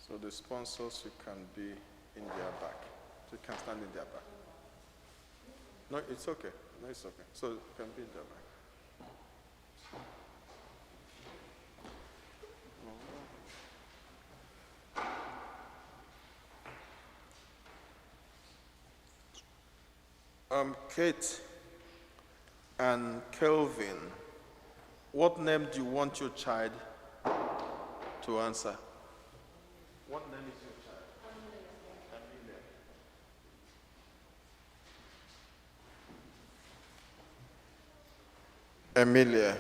B: So the sponsors, you can be in their back. So you can stand in their back. No, it's okay. No, it's okay. So you can be in their back. Kate and Kelvin, what name do you want your child to answer? What name is your child? Amelia. Amelia.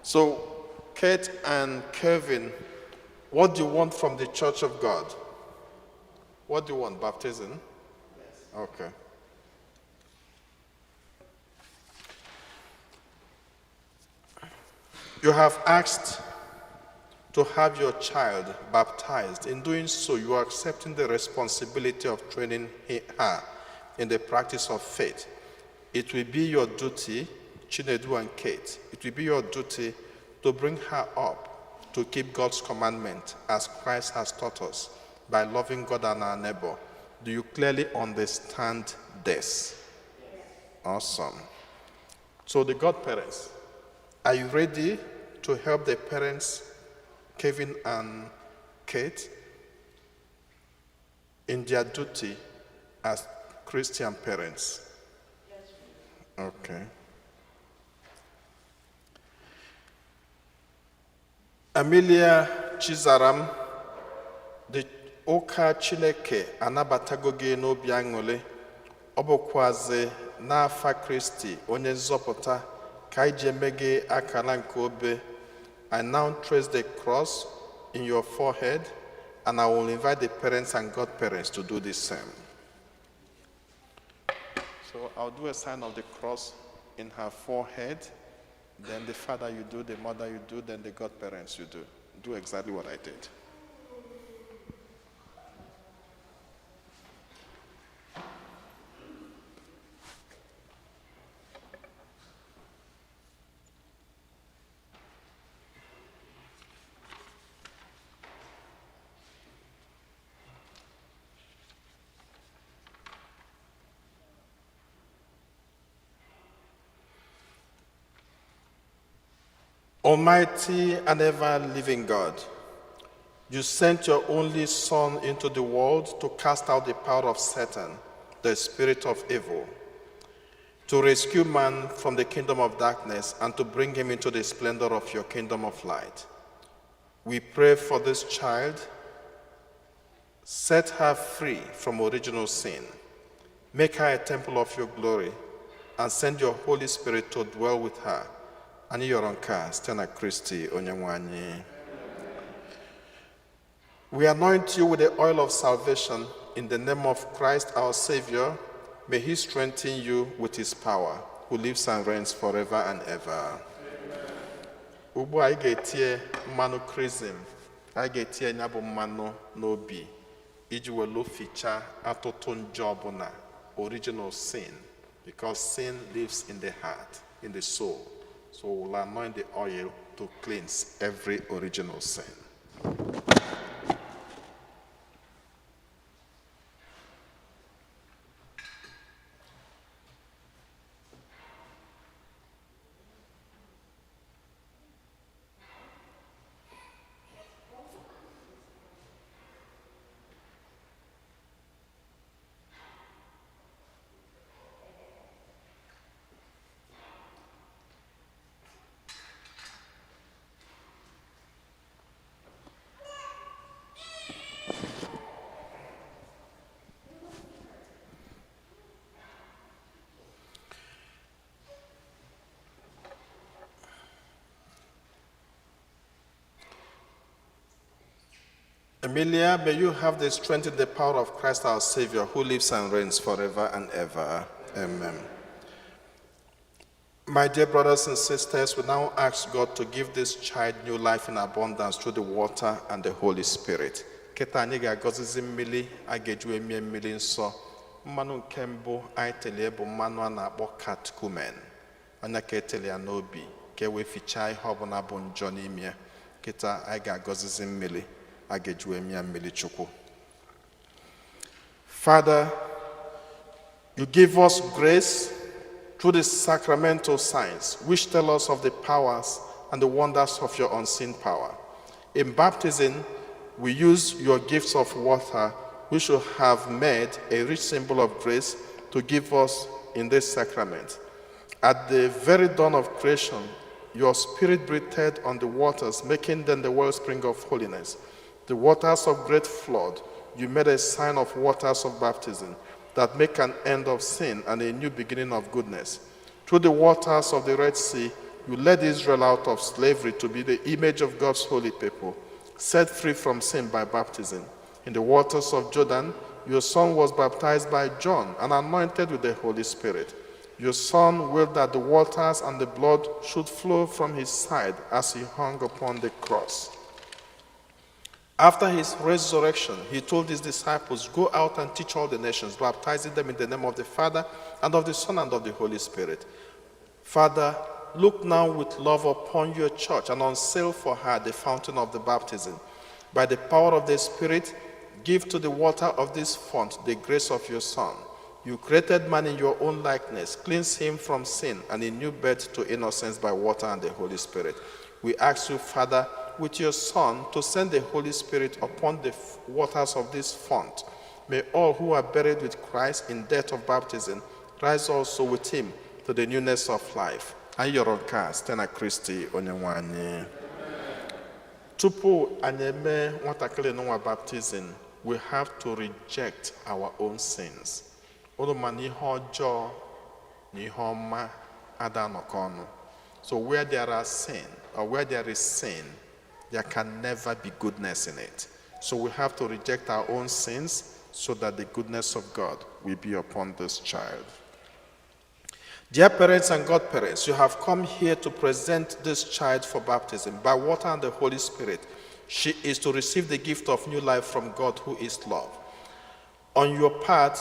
B: So, Kate and Kevin, what do you want from the Church of God? What do you want? Baptism? Yes. Okay. You have asked to have your child baptized. In doing so, you are accepting the responsibility of training her in the practice of faith. It will be your duty, Chinedu and Kate, it will be your duty to bring her up to keep God's commandment as Christ has taught us by loving God and our neighbor. Do you clearly understand this? Yes. Awesome. So the godparents, are you ready to help the parents, Kevin and Kate, in their duty as Christian parents? Yes. Okay. Amelia Chizaram, the Oka Chineke anabatago gị n'obi aṅụrị, ọ bụkwazi n'afa Kristi onye nzọpụta ka anyị ji eme gị akara nke obe. I now trace the cross in your forehead, and I will invite the parents and godparents to do the same. So I'll do a sign of the cross in her forehead, then the father you do, the mother you do, then the godparents you do. Do exactly what I did. Almighty and ever-living God, you sent your only Son into the world to cast out the power of Satan, the spirit of evil, to rescue man from the kingdom of darkness and to bring him into the splendor of your kingdom of light. We pray for this child. Set her free from original sin. Make her a temple of your glory and send your Holy Spirit to dwell with her. And your Stena Christi Onyamwani. We anoint you with the oil of salvation in the name of Christ our Savior. May he strengthen you with his power, who lives and reigns forever and ever. Ugbu a ga-etie mmanụ chrism, a ga-etie nya bụ mmanụ n'obi iji welu ficha atụtụ njọ ọbụla, original sin, because sin lives in the heart, in the soul. So we'll anoint the oil to cleanse every original sin. Emilia, may you have the strength and the power of Christ our Savior, who lives and reigns forever and ever. Amen. My dear brothers and sisters, we now ask God to give this child new life in abundance through the water and the Holy Spirit. Keta anyị ga-agọzizi mmiri a ga-eji emie mmiri nsọ. Mmanụ nke mbụ anyị telie bụ mmanụ a na-akpọ catechumen. Onye ka eteli ya n'obi ka e wee fichaa ihe ọbụla bụ njọ n'ime ya. Keta anyị ga-agọzizi mmiri a ga-eji emie mmiri Chukwu. Father, you give us grace through the sacramental signs, which tell us of the powers and the wonders of your unseen power. In baptism, we use your gifts of water, which you have made a rich symbol of grace to give us in this sacrament. At the very dawn of creation, your spirit breathed on the waters, making them the wellspring of holiness. The waters of great flood, you made a sign of waters of baptism that make an end of sin and a new beginning of goodness. Through the waters of the Red Sea, you led Israel out of slavery to be the image of God's holy people, set free from sin by baptism. In the waters of Jordan, your son was baptized by John and anointed with the Holy Spirit. Your son willed that the waters and the blood should flow from his side as he hung upon the cross. After his resurrection, he told his disciples, go out and teach all the nations, baptizing them in the name of the Father, and of the Son, and of the Holy Spirit. Father, look now with love upon your church and unseal for her the fountain of the baptism. By the power of the Spirit, give to the water of this fount the grace of your Son. You created man in your own likeness, cleanse him from sin, and a new birth to innocence by water and the Holy Spirit. We ask you, Father, with your Son, to send the Holy Spirit upon the waters of this fount. May all who are buried with Christ in death of baptism rise also with him to the newness of life. Ayoronka, Stena Christi, Onyenwe anyị. Tupu anyị eme nwatakịrị n'ụwa baptism, we have to reject our own sins. Unu ma na ihe ọjọọ na ihe ọma ada anọkọ ọnụ. So where there are sin, or where there is sin, there can never be goodness in it. So we have to reject our own sins so that the goodness of God will be upon this child. Dear parents and godparents, you have come here to present this child for baptism. By water and the Holy Spirit, she is to receive the gift of new life from God, who is love. On your part,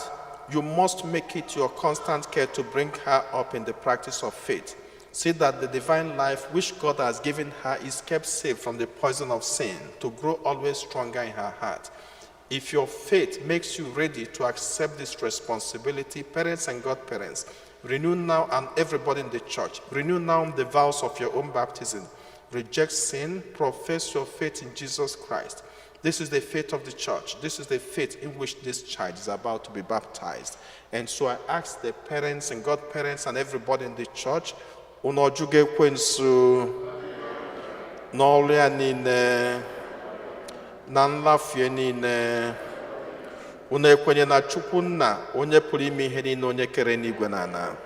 B: you must make it your constant care to bring her up in the practice of faith. See that the divine life which God has given her is kept safe from the poison of sin, to grow always stronger in her heart. If your faith makes you ready to accept this responsibility, parents and godparents, renew now, and everybody in the church, renew now the vows of your own baptism. Reject sin, profess your faith in Jesus Christ. This is the faith of the church. This is the faith in which this child is about to be baptized. And so I ask the parents and godparents and everybody in the church, unojuge kwensu n'ọrụ ya niile na nlafie niile, unu ekwenye na Chukwu Nna onye pụrụ ime ihe niile, onye kere n'igwe na ala.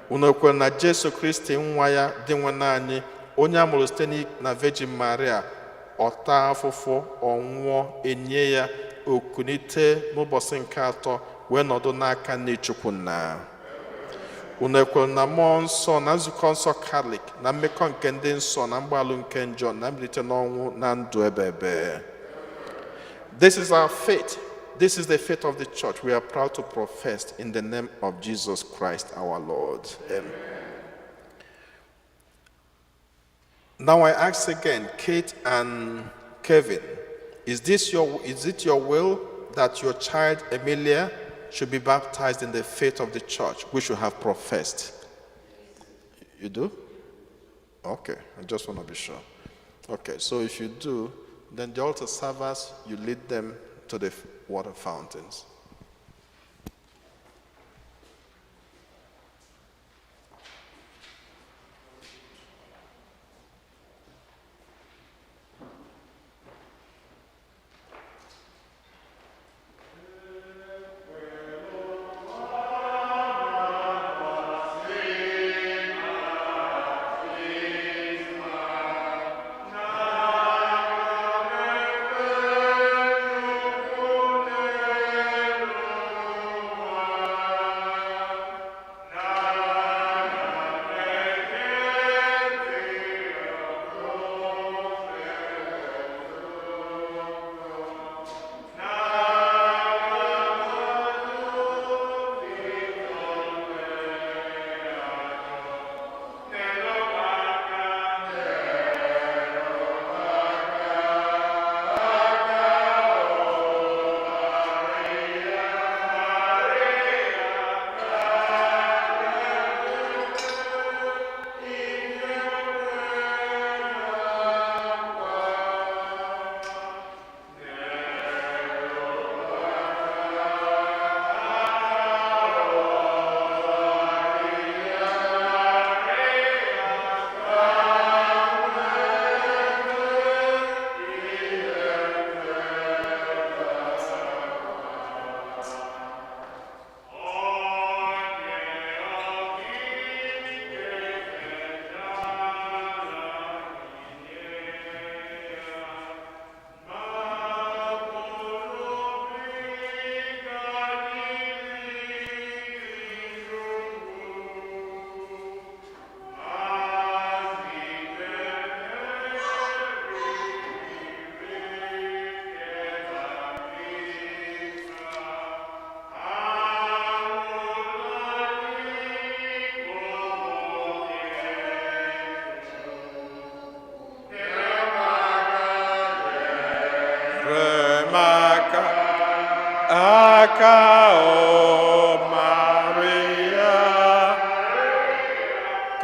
B: Unu ekwenye na Jesu Kristi nwa ya dị nwe naanị, onye amụrụ site na Virgin Maria, ọta afụfụ, ọnwụọ, enye ya okunite n'ụbọchị nke atọ, wee nọdụ n'aka nne Chukwu Nna. Unu ekwenye na mmụọ nsọ na nzukọ nsọ Katọlik na mmekọ nke ndị nsọ na mgbalụ nke njọ na mbilite n'ọnwụ na ndụ ebebe. This is our faith. This is the faith of the church we are proud to profess in the name of Jesus Christ our Lord. Amen. Now I ask again, Kate and Kevin, is it your will that your child Emilia should be baptized in the faith of the church which you have professed? You do? Okay, I just want to be sure. Okay, so if you do, then the altar servers, you lead them to the water fountains.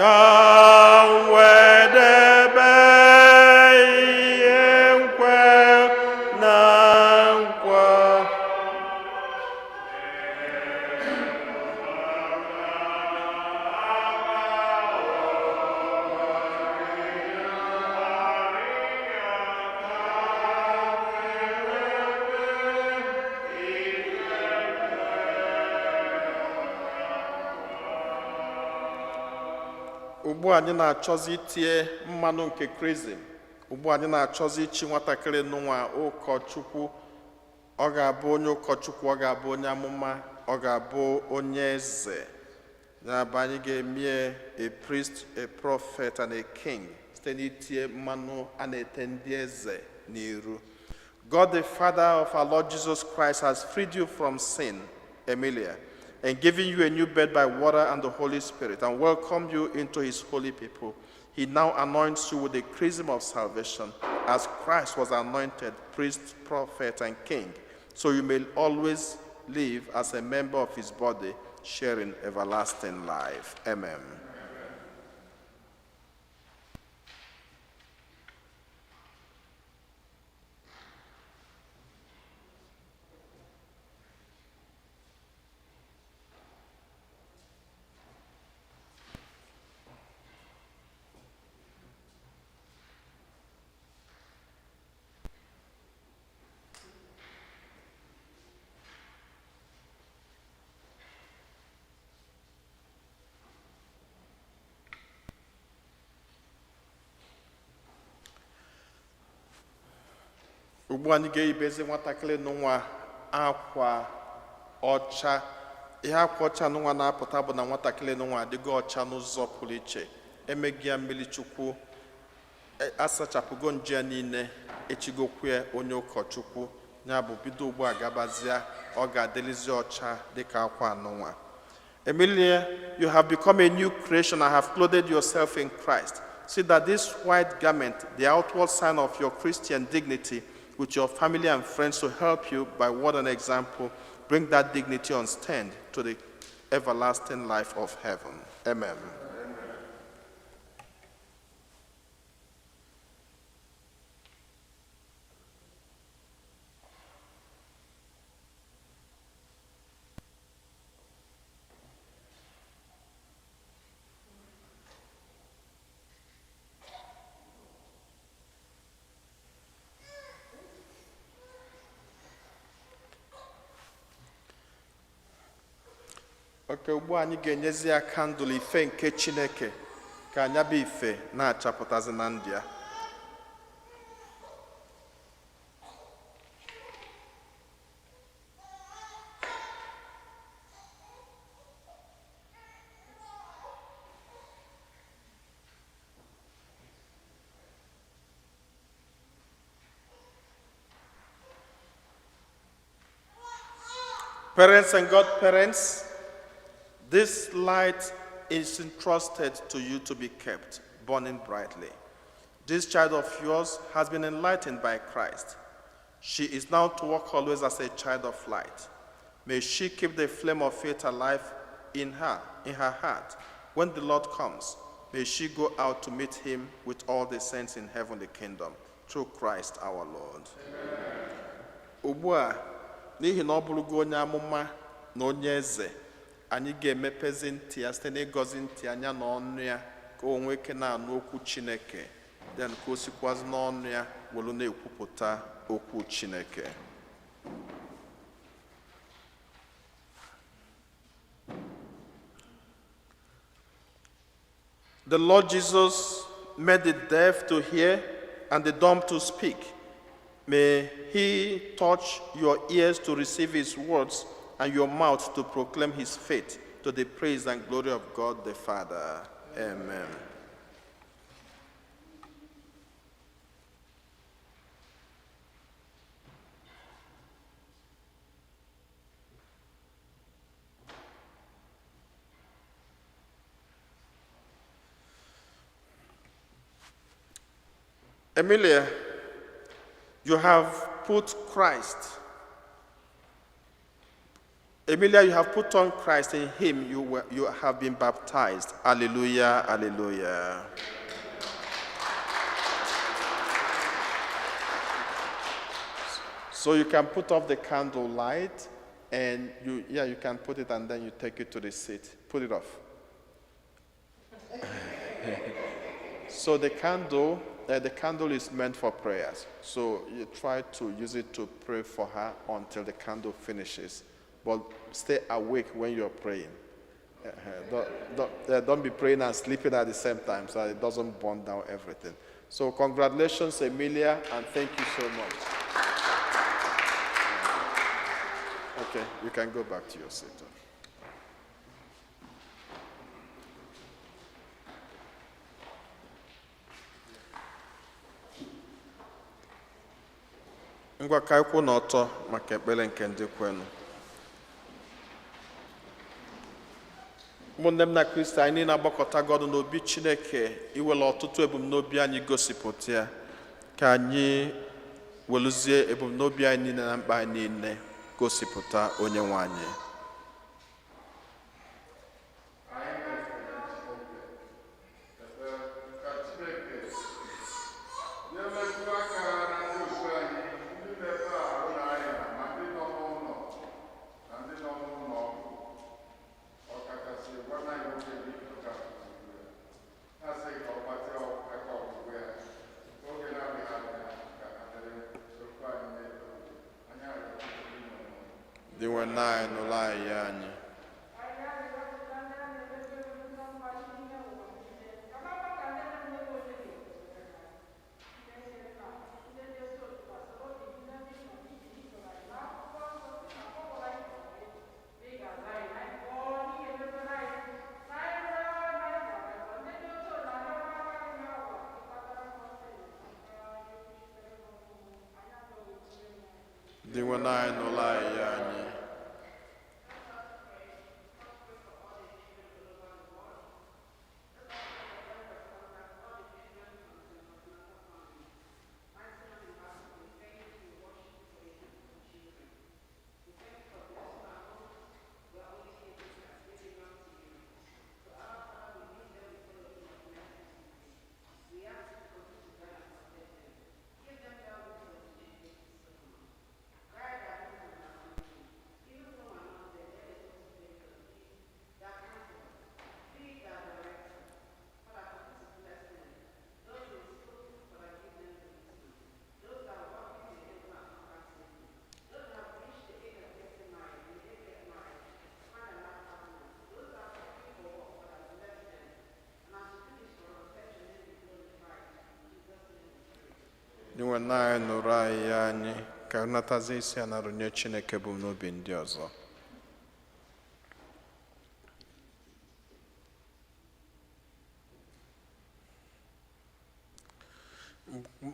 B: ka m wee debe ihe nkwe na nkwa. Ugbu anyị na-achọzi itinye mmanụ nke krizim. Ugbu anyị na-achọzi ichi nwatakịrị nụnwa ụkọchukwu. Ọ ga-abụ onye ụkọchukwu, ọ ga-abụ onye amụma, ọ ga-abụ onye eze. Ya bụ anyị ga-emie a priest, a prophet, and a king site n'itinye mmanụ a na-ete ndị eze n'iru. God the Father of our Lord Jesus Christ has freed you from sin, Emilia, and given you a new birth by water and the Holy Spirit, and welcomed you into his holy people. He now anoints you with the chrism of salvation, as Christ was anointed priest, prophet, and king, so you may always live as a member of his body, sharing everlasting life. Amen. Ugbu anyị ga-eyibezi nwatakịrị nụnwa akwa ọcha. Ihe akwa ọcha nụnwa na-apụta bụ na nwatakịrị nụnwa adịgo ọcha n'ụzọ pụrụ iche. Emeghị ya mmiri chukwu, asachapụgo nje ya niile, echigokwe onye ụkọchukwu. Ya bụ bido ugbu a gabazia, ọ ga-adịlizi ọcha dịka akwa anụnwa. Emilia, you have become a new creation and have clothed yourself in Christ. See that this white garment, the outward sign of your Christian dignity, with your family and friends to help you by word and example, bring that dignity on stand to the everlasting life of heaven. Amen. Ugbu anyị ga-enyezi ya kandụl ife nke Chineke ka anya bụ ife na-achapụtazi na ndụ ya. Parents and godparents, this light is entrusted to you to be kept burning brightly. This child of yours has been enlightened by Christ. She is now to walk always as a child of light. May she keep the flame of faith alive in her heart. When the Lord comes, may she go out to meet him with all the saints in heavenly kingdom, through Christ our Lord. Ugbu a, n'ihi na ọ bụrụgo onye amụma na onye eze, anyị ga-emepezi ntị ya site n'ịgọzi ntị anya na ọnụ ya ka o nwee ike na-anụ okwu Chineke, then ka o sikwazi n'ọnụ ya welu na-ekwupụta okwu Chineke. The Lord Jesus made the deaf to hear and the dumb to speak. May he touch your ears to receive his words and your mouth to proclaim his faith, to the praise and glory of God the Father. Amen. Emilia, you have put Christ Emilia, you have put on Christ. In him you have been baptized. Hallelujah, hallelujah. So you can put off the candle light, and you can put it, and then you take it to the seat. Put it off. So the candle is meant for prayers. So you try to use it to pray for her until the candle finishes. But stay awake when you're praying. Don't be praying and sleeping at the same time, so it doesn't burn down everything. So congratulations, Emilia, and thank you so much. Okay, you can go back to your seat. Ngwa ka anyị kwụ n'ọtọ maka ekpere nke ndị kwenu. Ụmụnne m na Kristi, anyị niile agbakọtago ọnụ n'obi Chineke iwere ọtụtụ ebumnobi anyị gosipụta ya, ka anyị weluzie ebumnobi anyị niile na mkpa anyị niile gosipụta Onyenwe anyị. Dị nwe naanị n'ụlọ anyị. Dị nwe naanị n'ụlọ anyị. Dị nwe naanị nụrụ anyị ka natazie isi a na-arụnye Chineke bụ n'obi ndị ọzọ.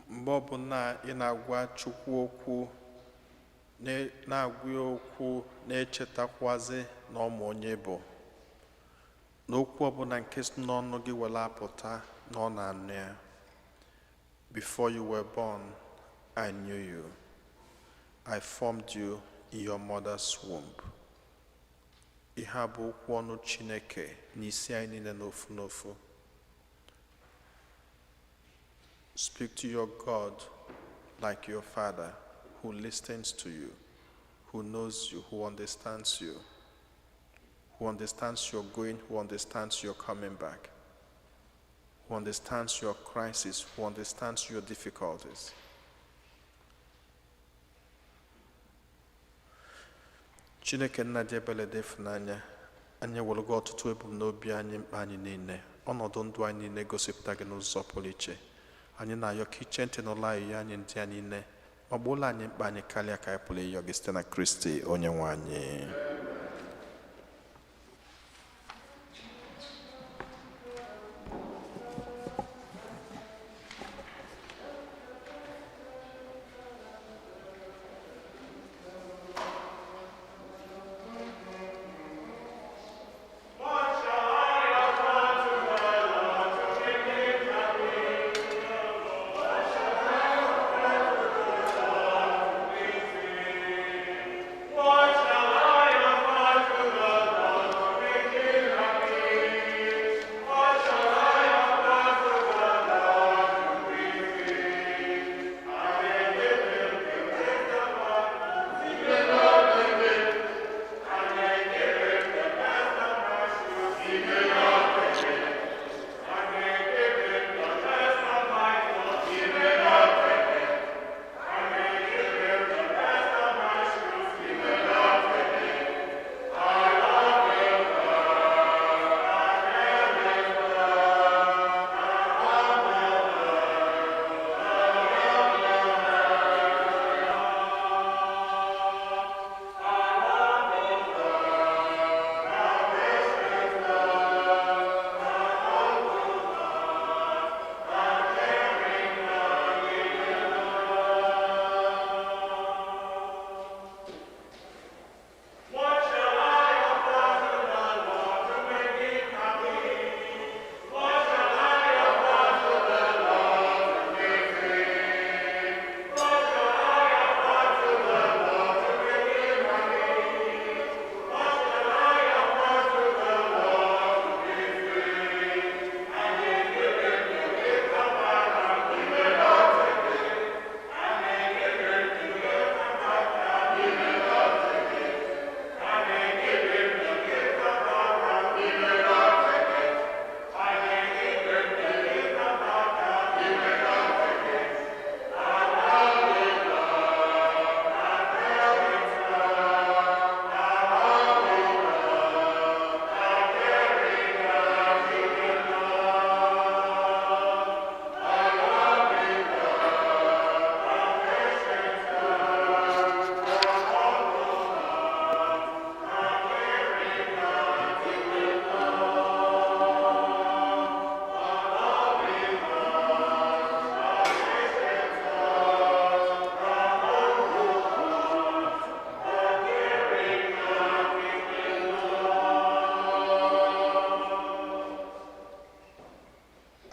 B: Mgbe ọbụla ị na-agwa Chukwu okwu, na-agwa ya okwu, na-echetakwazi na ọmụ onye bụ, n'okwu ọbụla nke si n'ọnụ gị were apụta na ọ na-anụ ya. Before you were born, I knew you. I formed you in your mother's womb. Ihe bụ okwu ọnụ Chineke n'isi anyị niile n'ofu n'ofu. Speak to your God like your Father, who listens to you, who knows you, who understands you, who understands your going, who understands your coming back, who understands your crisis, who understands your difficulties. Chineke nna dị ebere dị ịfụnanya, anyị welugo ọtụtụ ebumnobi anyị, mkpa anyị niile, ọnọdụ ndụ anyị niile gosipụta gị n'ụzọ pụrụ iche. Anyị na-ayọ ka iche ntị n'ụlọ anyị ndị anyị niile, ma gbuola anyị mkpa anyị karịa ka anyị pụrụ ịyọ gị site na Kristi Onyenwe anyị.
D: What shall I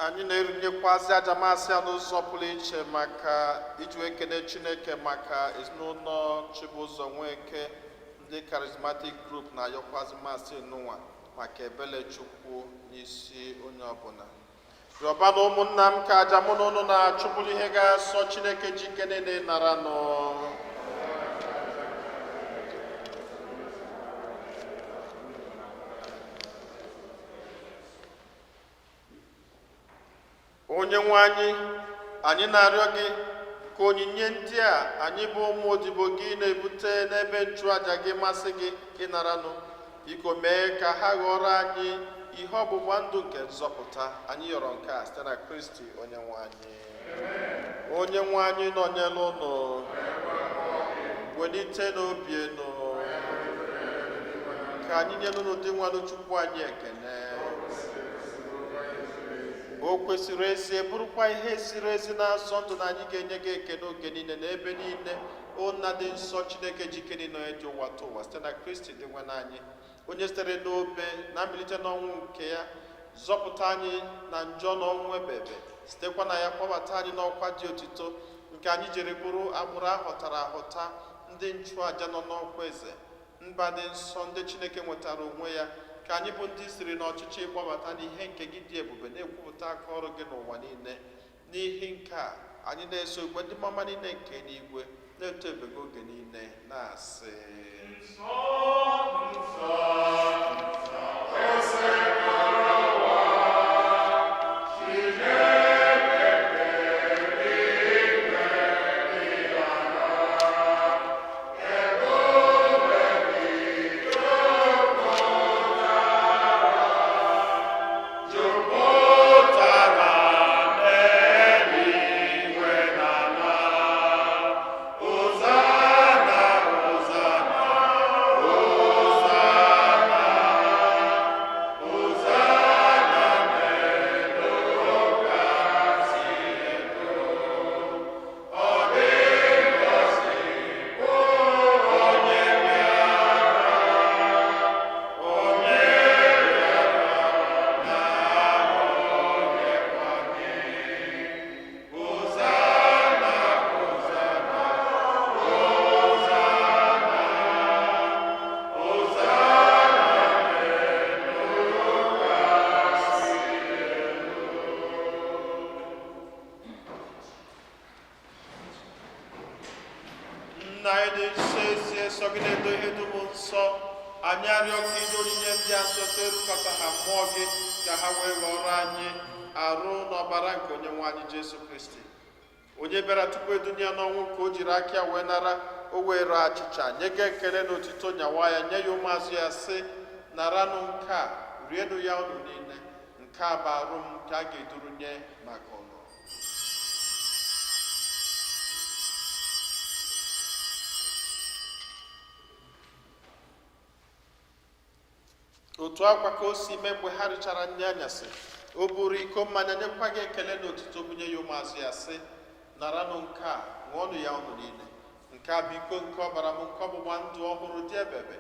B: anyị na-erunyekwazị aja masị ya n'ụzọ pụrụ iche maka iji ekene Chineke maka ezinụlọ Chibụzọ Nweke ndị Charismatic Group na-ayọkwazị masị n'ụwa maka ebele Chukwu n'isi onye ọbụla. Rịọba na ụmụnna m ka aja mụ na ụnụ na-achụpụrụ ihe ga-asọ Chineke ji kene nara nọ. Onye nwe anyị na-arịọ gị ka onyinye ndị a anyị bụ ụmụ odibo gị na-ebute n'ebe nchụaja gị masị gị ịnaranụ, biko mee ka ha ghọrọ anyị ihe ọgbụgba ndụ nke nzọpụta. Anyị yọrọ nke a site na Kristi onye nwe anyị. Onye nwe anyị nọnyere ụnụ, welite n'obi enu, ka anyị nyere ụnụ dị nwanụ Chukwu anyị ekene. O kwesịrị ezi bụrụkwa ihe ziri ezi na-asọ ndụ na anyị ga-enye gị ekene oge niile na ebe niile. O nna dị nsọ Chineke jikere na eji ụwa tụ ụwa site na Kristi dị nwe anyị, onye sitere n'obe na mbilite n'ọnwụ nke ya zọpụta anyị na njọ na ọnwụ ebebe, sitekwa na ya kpọbata anyị n'ọkwa dị otito nke anyị jiri bụrụ agbụrụ ahọtara ahọta, ndị nchụaja nọ n'ọkwa eze, mba dị nsọ ndị Chineke nwetara onwe ya, ka anyị bụ ndị siri n'ọchịchị ịkpọbata n'ihe nke gị dị ebube, na-ekwupụta aka ọrụ gị n'ụwa niile. N'ihi nke a, anyị na-eso igwe ndị mama niile nke n'igwe na-eto ebego oge niile na-asị anyị arịọ ka ihe onyinye ndị a nsọta erukọta ha mmụọ gị, ka ha wee ghọrọ anyị arụ n'ọbara nke onye nwe anyị Jesu Kristi, onye bịara tupu edunya ya n'ọnwụ, ka o jiri aka ya wee nara, o were achịcha nye gị ekele na otito, nyawa ya, nye ya ụmụazụ ya sị, naranụ nke a, rienụ ya unu niile, nke a bụ arụ m nke a ga-eduru nye maka ụnụ. Otu akwa ka o si mee mgbe ha richara nri anyasị, o buru iko mmanya nyekwa gị ekele na otito, bunye ya ụmụazụ ya sị, naranụ nke a, ṅụọnụ ya unu niile, nke a bụ iko nke ọbara m, nke ọgbụgba ndụ ọhụrụ dị ebebe,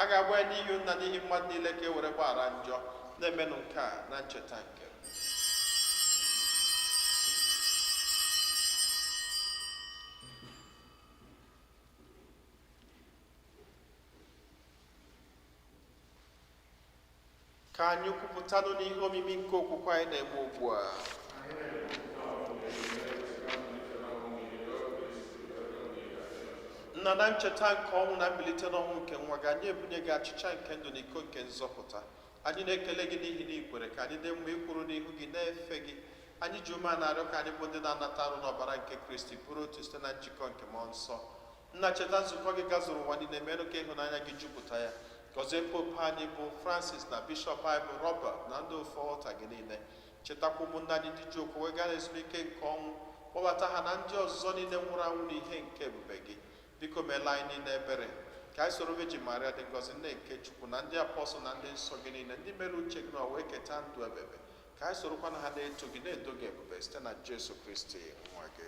B: a ga-agba ya n'ihi nna n'ihi mmadụ niile, ka e were gbaghara njọ. Na-emenụ nke a na ncheta nke m. Ka anyị kwupụtanụ n'ihe omimi nke okwukwe anyị na-eme ugbu a. Nna, na ncheta nke ọnwụ na mbilite n'ọnwụ nke nwa gị, anyị ebunye gị achịcha nke ndụ na iko nke nzọpụta. Anyị na-ekele gị n'ihi na ikwere ka anyị dị mgbe ikwuru n'ihu gị na-efe gị. Anyị ji ume na-arịọ ka anyị bụ ndị na-anata arụ n'ọbara nke Kristi, bụrụ otu site na njikọ nke mmụọ nsọ. Nna, cheta nzukọ gị gazuru ụwa niile, merụ ka ịhụnanya gị jupụta ya. Gọzie pope anyị bụ Francis na bishọp anyị bụ Robert na ndị ofe ọta gị niile. Chetakwa ụmụnna anyị ndị ji okwu wee gaa ezumike nke ọnwụ, kpọbata ha na ndị ọzọ niile nwụrụ anwụ n'ihe nke ebube gị. Biko meela anyị niile ebere, ka anyị soro Virgin Maria dị ngọzi, nne nke Chukwu, na ndị apọstọl na ndị nsọ gị niile, ndị mere uche gị na wee keta ndụ ebebe. Ka anyị sorokwa na ha na-eto gị, na-edo gị ebube site na Jesu Kristi nwa gị.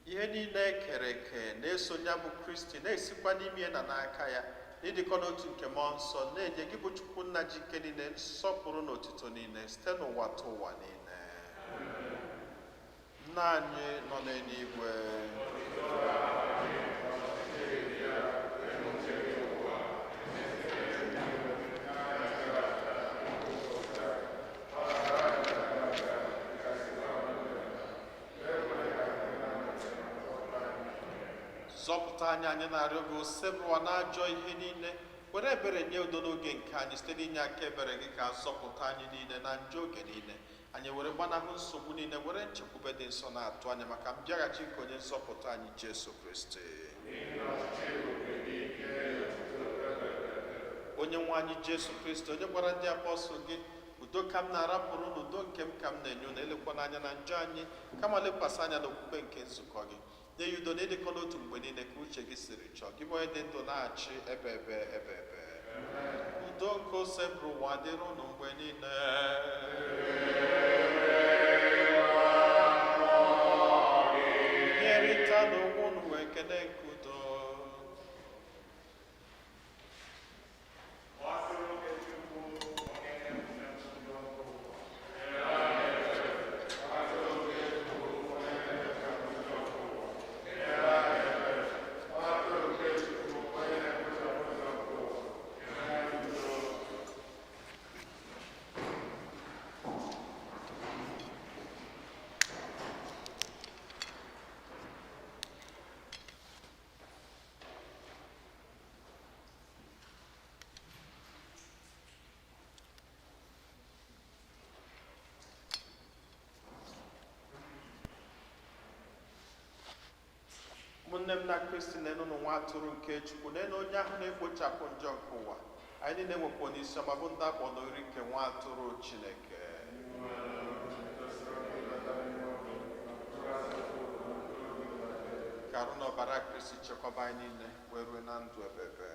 B: Ihe niile ekere eke na-eso ya bụ Kristi, na-esikwa n'ime na n'aka ya, n'ịdịkọ n'otu nke mmụọ nsọ na-enye gị bụ Chukwu nna ji ike niile nsọpụrụ na otuto niile site n'ụwa ta ụwa niile. Nna anyị nọ n'eluigwe, zọpụta anyị na-arịọ gị osebụwa n'ajọ ihe niile, were ebere nye udo n'oge nke anyị site n'inye aka ebere gị ka zọpụta anyị niile na njọ oge niile. Anyị were gbanahụ nsogbu niile, were nchekwube dị nsọ na-atụ anya maka mbịaghachi nke onye nzọpụta anyị Jesu Kristi. Onye nwe anyị Jesu Kristi, onye gwara ndị apọstụl gị, udo ka m na-arapụrụ n'udo nke m ka m na-enye unu, elekwa n'anya na njọ anyị, kama lekwasị anya n'okwukwe nke nzukọ gị. Nye ya udo na ịdịkọ n'otu mgbe niile ka uche gị siri chọọ, gị bụ onye dị ndụ na-achị ebe udo nke ose bụrụ ụwa dịrị unu mgbe niile. Nyerịta n'onwe unu wee kene nke udo. Ụmụnne m na Kristi, na-enu nwa atụrụ nke Chukwu, na-enu onye ahụ na-ekpochapụ njọ nke ụwa. Anyị niile nwekwa n'isi ọma bụ ndị akpọ n'ori nke nwa atụrụ Chineke. Ka arụ na ọbara Kristi chekwaba anyị niile wee rue na ndụ ebebe.